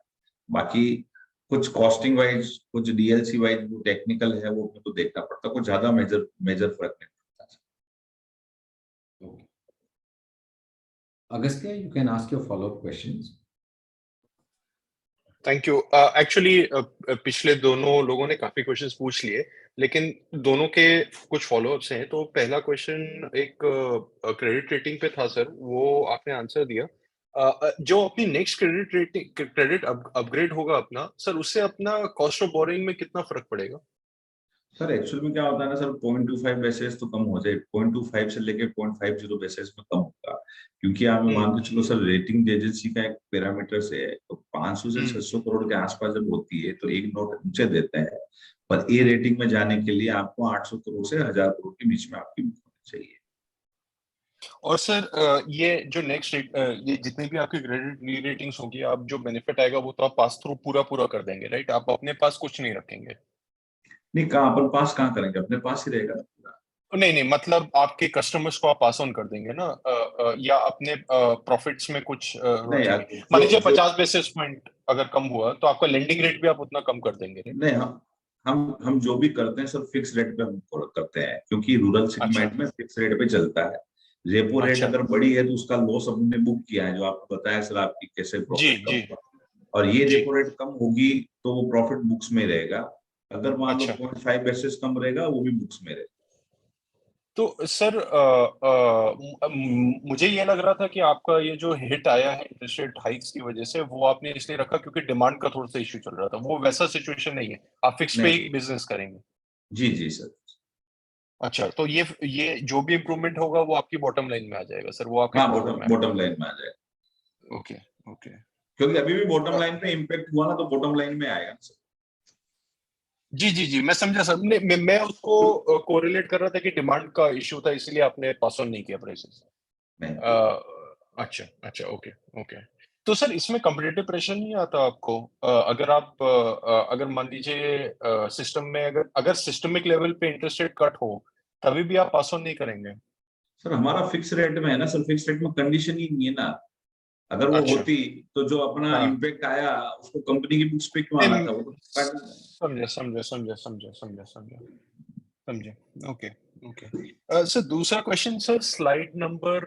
बाकी कुछ कॉस्टिंग वाइज, कुछ डीएलसी वाइज वो टेक्निकल है, वो अपने को देखना पड़ता है, कुछ ज्यादा मेजर फर्क नहीं पड़ता। Okay. Agastya, you can ask your follow-up questions. Thank you. Actually पिछले दोनों लोगों ने काफी क्वेश्चंस पूछ लिए, लेकिन दोनों के कुछ फॉलोअप्स हैं। तो पहला क्वेश्चन एक क्रेडिट रेटिंग पे था सर, वो आपने आंसर दिया। जो अपनी नेक्स्ट क्रेडिट अपग्रेड होगा अपना सर, उससे अपना कॉस्ट ऑफ बोरिंग में कितना फर्क पड़ेगा? सर एक्चुअल में क्या होता है ना सर, 0.25 बेसिस तो कम हो जाए, 0.25 से लेके 0.50 बेसिस में कम होगा, क्योंकि आप मान के चलो सर रेटिंग एजेंसी का एक पैरामीटर से है, तो 500 से 600 करोड़ के आसपास जब होती है तो एक नोट नीचे देते हैं, पर ए रेटिंग में जाने के लिए आपको 800 करोड़ से 1000 करोड़ के बीच में आपकी होनी चाहिए। और सर ये जो नेक्स्ट ये जितने भी आपके क्रेडिट रेटिंग्स होंगी, आप जो बेनिफिट आएगा वो तो आप पास थ्रू पूरा कर देंगे, राइट? आप अपने पास कुछ नहीं रखेंगे? नहीं, कहाँ अपन पास कहाँ करेंगे, अपने पास ही रहेगा ना पूरा। नहीं नहीं, मतलब आपके कस्टमर्स को आप पास ऑन कर देंगे ना, या अपने प्रॉफिट्स में कुछ नहीं यार, रखेंगे? मान लीजिए जो 50 बेसिस पॉइंट अगर कम हुआ तो आपका लेंडिंग रेट भी आप उतना कम कर देंगे, राइट? नहीं, हम जो भी करते हैं सर फिक्स रेट पे हम करते हैं, क्योंकि रूरल अच्छा सेगमेंट में फिक्स रेट पे चलता है। रेपो रेट अच्छा, अगर बढ़ी है तो उसका लॉस हमने बुक किया है, जो आपको बताया सर आपकी कैसे जी प्रॉफिट कम जी हुआ। और ये जी, रेपो रेट कम होगी तो वो प्रॉफिट बुक्स में रहेगा। अगर मान लो अच्छा। 0.5 बेसिस कम रहेगा, वो भी बुक्स में रहेगा। तो सर मुझे ये लग रहा था कि आपका ये जो हिट आया है इंटरेस्ट रेट हाइक्स की वजह से, वो आपने इसलिए रखा क्योंकि डिमांड का थोड़ा सा इश्यू चल रहा था। वो वैसा सिचुएशन नहीं है, आप फिक्स पे ही नहीं, बिजनेस करेंगे? जी जी सर। अच्छा, तो ये जो भी इम्प्रूवमेंट होगा वो आपकी बॉटम लाइन में आ जाएगा सर, वो आपके हाँ, प्रॉफिट बॉटम में बॉटम लाइन में आ जाएगा, आएगा। Okay okay. क्योंकि अभी भी बॉटम अ, लाइन पे इम्पेक्ट हुआ ना, तो बॉटम लाइन में आएगा ना सर। जी जी जी, मैं समझा सर। मैं उसको कोरिलेट कर रहा था कि डिमांड का इश्यू था, इसलिए आपने पास ऑन नहीं किया प्राइसेस। नहीं, अच्छा अच्छा, ओके ओके। तो सर इसमें कॉम्पिटिटिव प्रेशर नहीं आता आपको? अगर आप अगर मान लीजिए सिस्टम में अगर सिस्टमिक लेवल पे इंटरेस्ट रेट कट हो, तभी भी आप पास ऑन नहीं करेंगे? सर हमारा फिक्स रेट में है ना सर, फिक्स रेट में कंडीशन ही नहीं है ना। अगर वो अच्छा, होती तो जो अपना हाँ। इम्पैक्ट आया उसको कंपनी की बुक्स पे क्यों आना था, वो तो काट। समझे समझे समझे समझे समझे समझे समझे। Okay okay. सर दूसरा क्वेश्चन सर, स्लाइड नंबर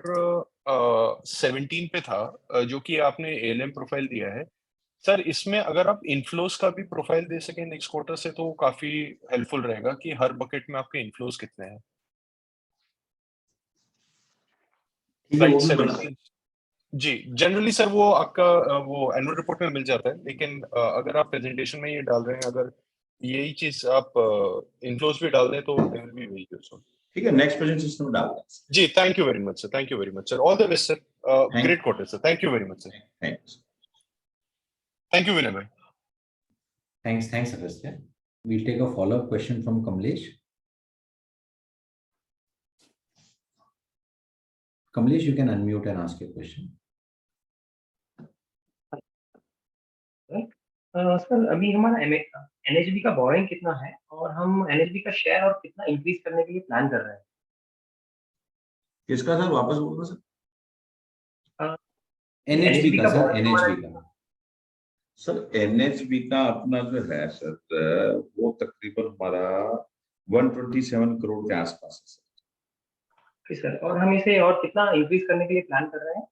17 पे था, जो कि आपने एएलएम प्रोफाइल दिया है। सर इसमें अगर आप इनफ्लोस का भी प्रोफाइल दे सकें नेक्स्ट क्वार्टर से तो काफी हेल्पफुल रहेगा कि हर बकेट में आपके इनफ्लोस कितने हैं। ठीक है, स्लाइड वो भी बना। 17। जी, जनरली सर वो आपका वो एनुअल रिपोर्ट में मिल जाता है, लेकिन अगर आप प्रेजेंटेशन में ये डाल रहे हैं, अगर यही चीज आप इनफ्लोस भी डाल दें तो they will be very useful. ठीक है, नेक्स्ट प्रेजेंटेशन में डाल दें। जी, thank you very much sir, thank you very much sir, all the best sir, thank great quarter sir, thank you very much sir, thanks. Thank you Vinay भाई। Thanks, Agastya. We'll take a follow-up question from Kamlesh. Kamlesh, you can unmute and ask your question. Sir अभी हमारा NHB का boring कितना है और हम NHB का share और कितना इंक्रीज करने के लिए प्लान कर रहे हैं? किसका सर, वापस बोलना सर। NHB एनएचबी का का सर, बोरिंग हमारा NHB का। सर एनएचबी का अपना जो है सर, वो तकरीबन हमारा 127 करोड़ के आसपास है सर। सर, और हम इसे और कितना इंक्रीज करने के लिए प्लान कर रहे हैं?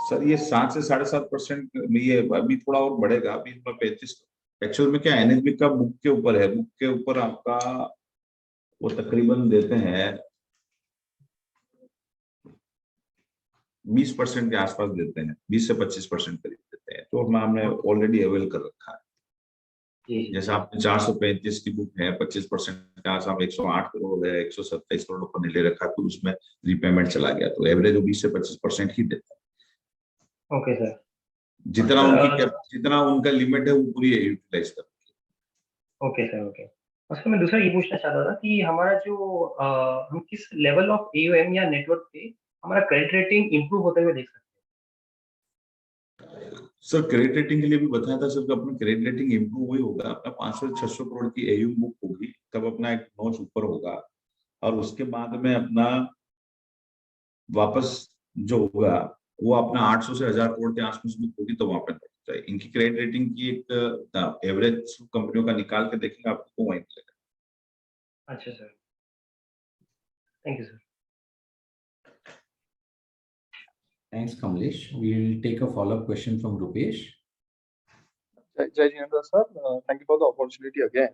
सर ये 7 से 7.5% में, ये अभी थोड़ा और बढ़ेगा, अभी इतना 35। एक्चुअल में क्या एनएचबी का बुक के ऊपर है, बुक के ऊपर आपका वो तकरीबन देते हैं 20% के आसपास देते हैं, 20 से 25% करीब देते हैं, तो हमने ऑलरेडी अवेल कर रखा है। जी जी जैसे आपने 435 की बुक है, 25% के आसपास 108 करोड़ है, 127 करोड़ अपन ने ले रखा है, तो उसमें रीपेमेंट चला गया, तो एवरेज वो 20 से 25% ही देता है। Okay sir. जितना सर उनकी जितना उनका लिमिट है वो पूरी यूटिलाइज कर। Okay sir, okay. और सर मैं दूसरा ये पूछना चाहता था कि हमारा जो हम किस लेवल ऑफ एयूएम या नेटवर्क पे हमारा क्रेडिट रेटिंग इंप्रूव होते हुए देख सकते सर क्रेडिट रेटिंग के लिए भी बताया था सर कि अपना क्रेडिट रेटिंग इंप्रूव ही होगा, अपना 500 से 600 करोड़ की एयू बुक होगी तब अपना एक नॉच ऊपर होगा, और उसके बाद में अपना वापस जो होगा वो अपना 800 से 1000 करोड़ के आसपास बुक होगी, तो वहां पर जाए। इनकी क्रेडिट रेटिंग की एक एवरेज कंपनियों का निकाल के देखेंगे आपको, वहीं मिलेगा। हैं? अच्छा sir, thank you sir. Thanks, Kamlesh. We'll take a follow-up question from Rupesh. जय Jinendra sir, thank you for the opportunity again.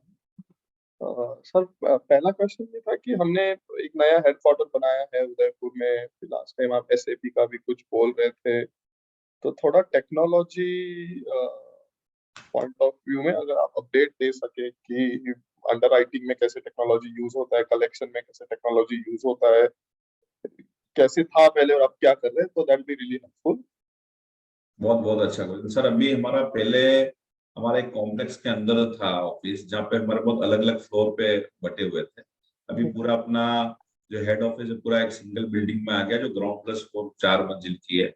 Sir पहला क्वेश्चन ये था कि हमने एक नया हेडक्वार्टर बनाया है उदयपुर में, लास्ट टाइम आप एसएपी का भी कुछ बोल रहे थे, तो थोड़ा टेक्नोलॉजी पॉइंट ऑफ व्यू में अगर आप अपडेट दे सके कि अंडर राइटिंग में कैसे टेक्नोलॉजी यूज होता है, कलेक्शन में कैसे टेक्नोलॉजी यूज होता है, कैसे था पहले और अब क्या कर रहे हैं, तो दैट बी रियली हेल्पफुल। बहुत बहुत अच्छा क्वेश्चन सर। अभी हमारा पहले हमारे कॉम्प्लेक्स के अंदर था ऑफिस, जहाँ पे हमारे बहुत अलग अलग फ्लोर पे बटे हुए थे। अभी पूरा अपना जो हेड ऑफिस है पूरा एक सिंगल बिल्डिंग में आ गया, जो ग्राउंड प्लस 4 4 मंजिल की है।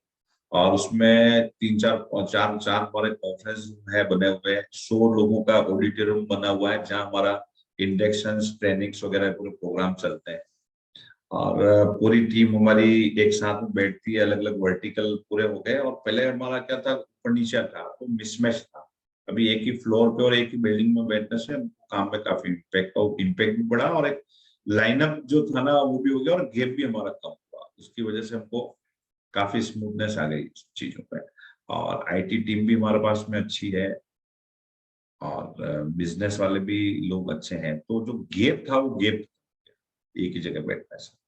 और उसमें 4 हमारे कॉन्फ्रेंस रूम है बने हुए हैं, 100 लोगों का ऑडिटोरियम बना हुआ है जहाँ हमारा इंडक्शंस ट्रेनिंग्स वगैरह पूरे प्रोग्राम चलते हैं। और पूरी टीम हमारी एक साथ में बैठती है, अलग अलग वर्टिकल पूरे हो गए। और पहले हमारा क्या था, फर्नीचर था तो मिसमैच था। अभी एक ही फ्लोर पे और एक ही बिल्डिंग में बैठने से काम में काफी इम्पैक्ट भी पड़ा, और एक लाइनअप जो था ना वो भी हो गया, और गैप भी हमारा कम हुआ। उसकी वजह से हमको काफी स्मूथनेस आ गई चीजों पे। और आईटी टीम भी हमारे पास में अच्छी है, और बिजनेस वाले भी लोग अच्छे हैं। तो जो गैप था वो गैप एक ही जगह बैठने से।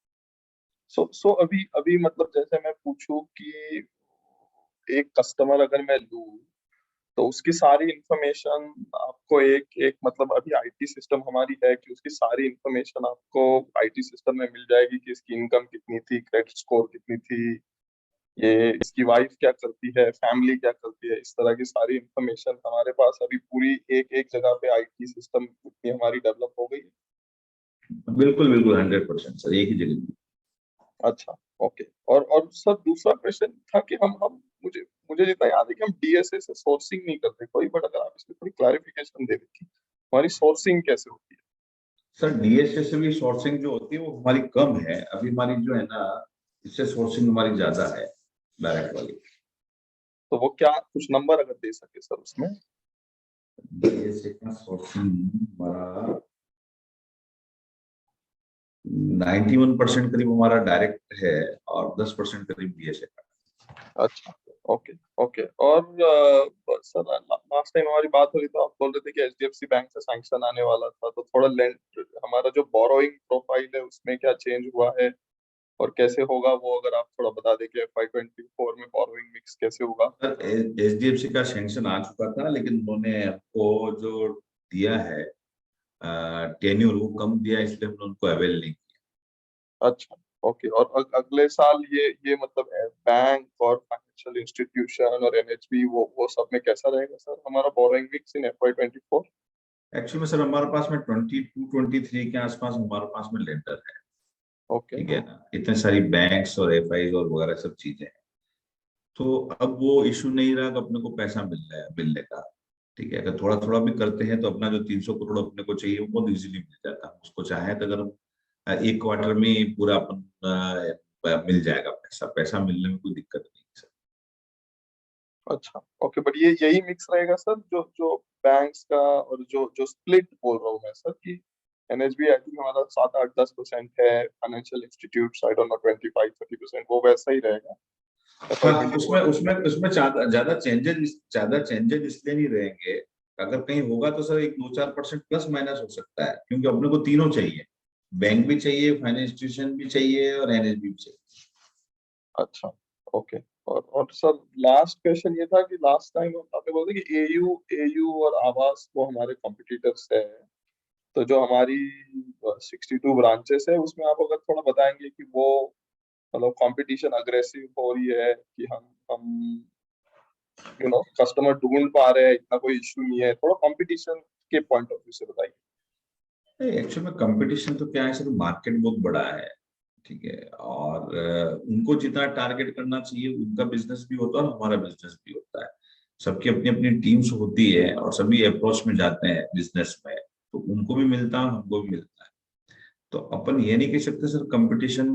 सो अभी अभी मतलब जैसे मैं पूछूं कि एक कस्टमर अगर मैं लूं तो उसकी सारी इंफॉर्मेशन आपको एक एक मतलब अभी आईटी सिस्टम हमारी है कि उसकी सारी इंफॉर्मेशन आपको आईटी सिस्टम में मिल जाएगी कि इसकी इनकम कितनी थी, क्रेडिट स्कोर कितनी थी, ये इसकी वाइफ क्या करती है, फैमिली क्या करती है, इस तरह की सारी इंफॉर्मेशन हमारे पास अभी पूरी एक एक जगह पे आईटी सिस्टम इतनी हमारी डेवलप हो गई है। बिल्कुल बिल्कुल 100% सर, एक ही जगह। अच्छा, ओके। और सर दूसरा क्वेश्चन था कि हम मुझे मुझे जितना याद है कि हम डीएसए से सोर्सिंग नहीं करते कोई, बट अगर आप इसमें थोड़ी क्लैरिफिकेशन दे दें हमारी सोर्सिंग कैसे होती है। सर डीएसए से भी सोर्सिंग जो होती है वो हमारी कम है। अभी हमारी जो है ना, इससे सोर्सिंग हमारी ज्यादा है, डायरेक्ट वाली। तो वो क्या कुछ नंबर अगर दे सके सर उसमें। डीएसए का सोर्सिंग हमारा 91% करीब हमारा डायरेक्ट है, और 10% करीब डीएसए का। अच्छा, ओके ओके। और सर लास्ट टाइम हमारी बात हो रही तो आप बोल रहे थे कि एचडीएफसी बैंक से सैंक्शन आने वाला था, तो थोड़ा लेंड हमारा जो बोरोइंग प्रोफाइल है उसमें क्या चेंज हुआ है और कैसे होगा वो अगर आप थोड़ा बता दें कि FY24 में बोरोइंग मिक्स कैसे होगा। सर एचडीएफसी का सैंक्शन आ चुका था, लेकिन उन्होंने हमको जो दिया है टेन्यूर वो कम दिया, इसलिए हमने उनको अवेल नहीं अच्छा, ओके। और अगले साल ये मतलब बैंक और फाइनेंशियल इंस्टीट्यूशन और एनएचबी वो सब में कैसा रहेगा सर हमारा बोरोइंग मिक्स इन FY24। किया। एक्चुअली में सर हमारे पास में 22-23 के आसपास हमारे पास में लेंडर है, ओके, ठीक है ना। इतने सारी बैंक्स और एफआईज और वगैरह सब चीजें हैं। तो अब वो इशू नहीं रहा कि अपने को पैसा मिल रहा है मिलने का। ठीक है, अगर थोड़ा थोड़ा भी करते हैं तो अपना जो 300 करोड़ अपने को चाहिए वो बहुत इजीली मिल जाता है। उसको चाहे तो अगर हम एक क्वार्टर में ही पूरा अपन मिल जाएगा पैसा। पैसा मिलने में कोई दिक्कत नहीं है सर। अच्छा, ओके। बट ये यही मिक्स रहेगा सर जो जो बैंक्स का और जो जो स्प्लिट बोल रहा हूँ मैं सर कि एनएचबी आई थिंक हमारा 7-8-10% है, financial institute I don't know 25-30% वो वैसा ही रहेगा हाँ, उसमें FY24 में। उसमें उसमें ज्यादा चेंजेस इसलिए नहीं रहेंगे। अगर कहीं होगा तो सर एक 2-4% प्लस माइनस हो सकता है, क्योंकि अपने को तीनों चाहिए। बैंक भी चाहिए, फाइनेंस इंस्टीट्यूशन भी चाहिए, और एनएचबी भी चाहिए। अच्छा, ओके। और सर लास्ट क्वेश्चन ये था कि लास्ट टाइम आपने बोला था कि एयू एयू और आवास वो हमारे कॉम्पिटिटर्स है, तो जो हमारी 62 ब्रांचेस है उसमें आप अगर थोड़ा बताएंगे कि वो मतलब कंपटीशन अग्रेसिव हो रही है कि हम कस्टमर ढूंढ पा रहे हैं, इतना कोई इशू नहीं है, थोड़ा कंपटीशन के पॉइंट ऑफ व्यू से बताइए। एक्चुअल में कंपटीशन तो क्या है सर, मार्केट बहुत बड़ा है, ठीक है। और उनको जितना टारगेट करना चाहिए उनका बिजनेस भी होता है और हमारा बिजनेस भी होता है। सबकी अपनी अपनी टीम्स होती है, और सभी अप्रोच में जाते हैं बिजनेस में, तो उनको भी मिलता है, हमको भी मिलता है। तो अपन ये नहीं कह सकते सर कंपटीशन,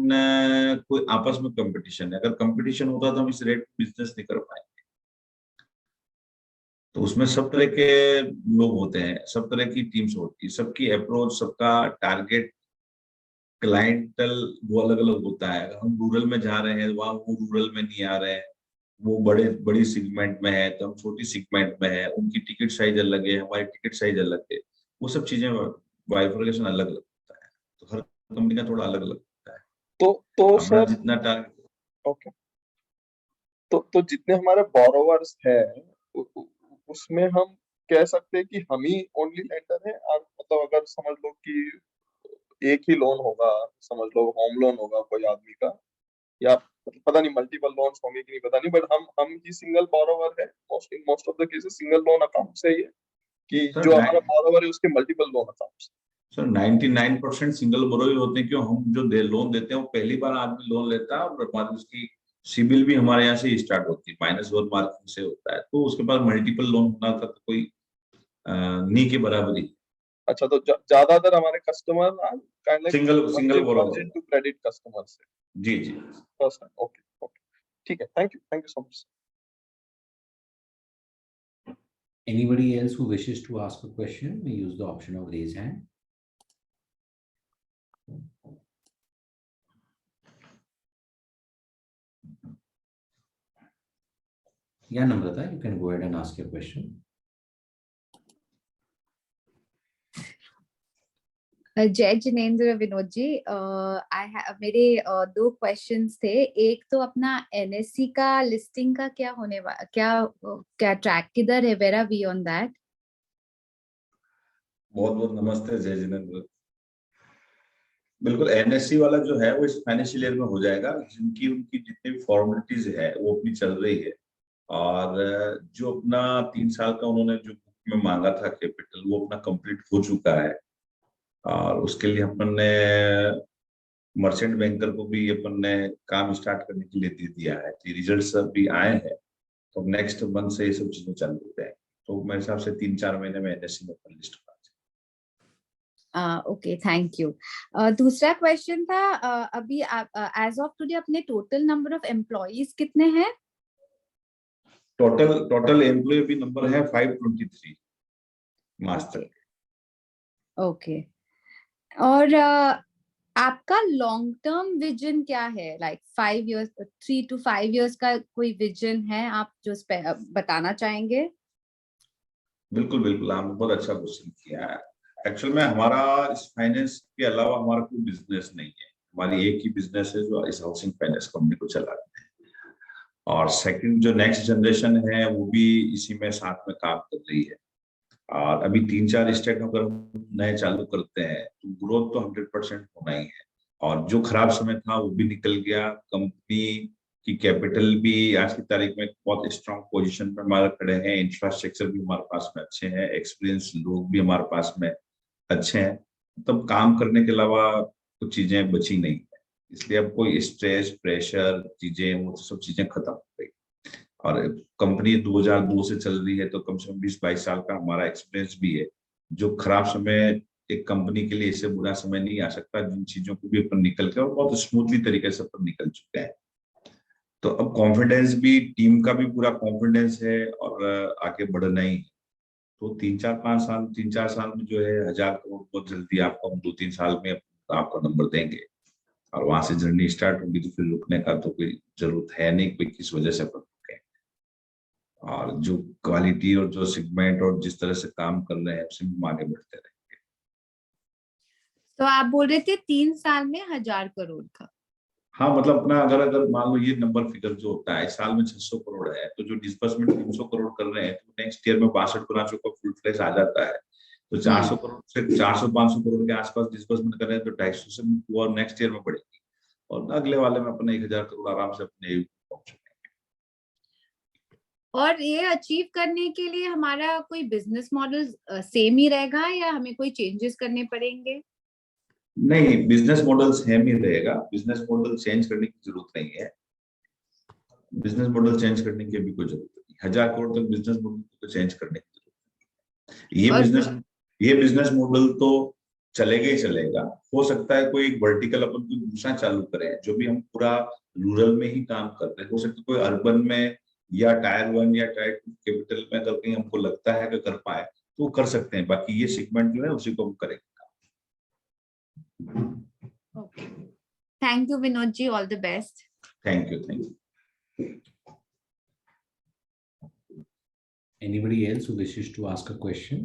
कोई आपस में कंपटीशन है। अगर कंपटीशन होता तो हम इस रेट बिजनेस नहीं कर पाएंगे। तो उसमें सब तरह के लोग होते हैं, सब तरह की टीम्स होती है, सबकी अप्रोच, सबका टारगेट क्लाइंटल वो अलग अलग होता है। अगर हम रूरल में जा रहे हैं, वहाँ वो रूरल में नहीं आ रहे हैं, वो बड़ी सेगमेंट में है तो हम छोटी सेगमेंट में है। उनकी टिकट साइज अलग है, हमारी टिकट साइज अलग है। वो सब चीजें बाइफर्केशन अलग अलग होता है। तो हर कंपनी का थोड़ा अलग अलग होता है। तो अपना सर जितना टारगेट। ओके, तो जितने हमारे बोरोवर्स हैं उसमें हम कह सकते हैं कि हम ही ओनली लेंडर हैं, और मतलब अगर समझ लो कि एक ही लोन होगा, समझ लो होम लोन होगा कोई आदमी का, या पता नहीं मल्टीपल लोन्स होंगे कि नहीं पता नहीं, बट हम ही सिंगल बोरोवर है most of the cases single loan account से ही है कि सर जो हमारा बोरोवर है उसके multiple loan accounts. Sir 99% single borrower ही होते हैं, क्यों हम जो लोन देते हैं वो पहली बार आदमी लोन लेता है और हमारी उसकी सिबिल भी हमारे यहाँ से स्टार्ट होती है, -1 मार्किंग से होता है, तो उसके पास मल्टीपल लोन होना था तो कोई नी के बराबरी। अच्छा, तो ज्यादातर हमारे customer kind like single borrower virgin to credit customers है। जी जी। फर्स्ट टाइम, ओके ओके, ठीक है, thank you so much. Anybody else who wishes to ask a question may use the option of raise hand. Yeah, Namrata, you can go ahead and ask your question. जय जिनेंद्र विनोद जी, मेरे दो questions थे। एक तो अपना NSC का listing का क्या होने वाला, क्या ट्रैक किधर है, where are we on that? बहुत बहुत नमस्ते जय जिनेंद्र। बिल्कुल एनएससी वाला जो है वो इस फाइनेंशियल ईयर में हो जाएगा, जिनकी उनकी जितनी भी फॉर्मेलिटीज है वो अपनी चल रही है, और जो अपना 3 साल का उन्होंने जो बुक में मांगा था कैपिटल वो अपना कंप्लीट हो चुका है, और उसके लिए अपन ने मर्चेंट बैंकर को भी अपन ने काम स्टार्ट करने के लिए दे दिया है, रिजल्ट सब भी आए हैं, तो नेक्स्ट मंथ से ये सब चीजें चालू हो जाएंगी, तो मेरे हिसाब से 3-4 महीने में एनएससी में अपन लिस्ट ओके, थैंक यू। दूसरा क्वेश्चन था, अभी एज ऑफ टुडे अपने टोटल नंबर ऑफ एम्प्लॉइज कितने हैं? टोटल एम्प्लॉय भी नंबर है 523 मास्टर। ओके, और आपका लॉन्ग टर्म विजन क्या है, लाइक 5 इयर्स, 3 to 5 इयर्स का कोई विजन है आप जो बताना चाहेंगे? बिल्कुल बिल्कुल, आपने बहुत अच्छा क्वेश्चन किया है। एक्चुअल में हमारा इस फाइनेंस के अलावा हमारा कोई बिजनेस नहीं है, हमारी एक ही बिजनेस है जो इस हाउसिंग फाइनेंस कंपनी को चलाते हैं, और सेकंड जो नेक्स्ट जनरेशन है वो भी इसी में साथ में काम कर रही है, और अभी 3-4 स्टेट अगर हम नए चालू करते हैं तो ग्रोथ तो 100% होना ही है, और जो खराब समय था वो भी निकल गया। कंपनी की कैपिटल भी आज की तारीख में बहुत स्ट्रांग पोजीशन पे हमारे खड़े हैं, इंफ्रास्ट्रक्चर भी हमारे पास में अच्छे हैं, एक्सपीरियंस लोग भी हमारे पास में अच्छे हैं, तब काम करने के अलावा कुछ चीजें बची नहीं है, इसलिए अब कोई स्ट्रेस प्रेशर चीजें वो सब चीजें खत्म हो गई, और कंपनी 2002 से चल रही है तो कम से कम 20-22 साल का हमारा एक्सपीरियंस भी है। जो खराब समय एक कंपनी के लिए इससे बुरा समय नहीं आ सकता, जिन चीजों को भी अपन निकल के और बहुत स्मूथली तरीके से अपन निकल चुके हैं, तो अब कॉन्फिडेंस भी टीम का भी पूरा कॉन्फिडेंस है और आगे बढ़ना ही है, तो 3-4 साल में जो है 1000 करोड़ बहुत जल्दी आपको हम 2-3 साल में आपको नंबर देंगे, और वहां से जर्नी स्टार्ट होगी, तो फिर रुकने का तो कोई जरूरत है नहीं, कोई किस वजह से अपन रुके, और जो क्वालिटी और जो सेगमेंट और जिस तरह से काम कर रहे हैं उससे हम आगे बढ़ते रहेंगे। तो आप बोल रहे थे 3 साल में 1000 करोड़ का? हाँ, मतलब अपना अगर मान लो ये नंबर फिगर जो होता है, इस साल में 600 करोड़ है, तो जो डिस्बर्समेंट 300 करोड़ कर रहे हैं, तो नेक्स्ट ईयर में 62 ब्रांचों का फुल फ्लेज आ जाता है, तो 400 करोड़ से 400-500 करोड़ के आसपास डिस्बर्समेंट कर रहे हैं, तो 250 से और नेक्स्ट ईयर में बढ़ेगी, और अगले वाले में अपने 1000 करोड़ आराम से अपने पहुंच जाएंगे। और ये अचीव करने के लिए हमारा कोई बिजनेस मॉडल सेम ही रहेगा या हमें कोई चेंजेस करने पड़ेंगे? नहीं, बिजनेस मॉडल सेम ही रहेगा, बिजनेस मॉडल चेंज करने की जरूरत नहीं है, बिजनेस मॉडल चेंज करने की भी कोई जरूरत नहीं, 1000 करोड़ तक बिजनेस मॉडल को चेंज करने की जरूरत नहीं। ये बिजनेस मॉडल तो चलेगा ही चलेगा, हो सकता है कोई एक वर्टिकल अपन कोई दूसरा चालू करें, जो भी हम पूरा रूरल में ही काम करते हैं, हो सकता है कोई अर्बन में या टायर 1 या टायर 2 कैपिटल में अगर कहीं हमको लगता है कि कर पाए तो वो कर सकते हैं, बाकी ये सेगमेंट जो है उसी को हम करेंगे। Okay. Thank you, Vinod ji. All the best. Thank you. Anybody else who wishes to ask a question?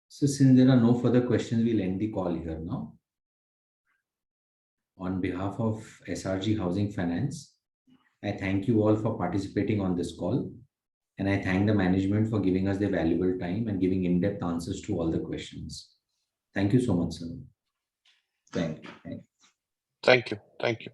So since there are no further questions, we'll end the call here now. On behalf of SRG Housing Finance, I thank you all for participating on this call. And I thank the management for giving us their valuable time and giving in-depth answers to all the questions. Thank you so much, sir. Thank you. Thank you.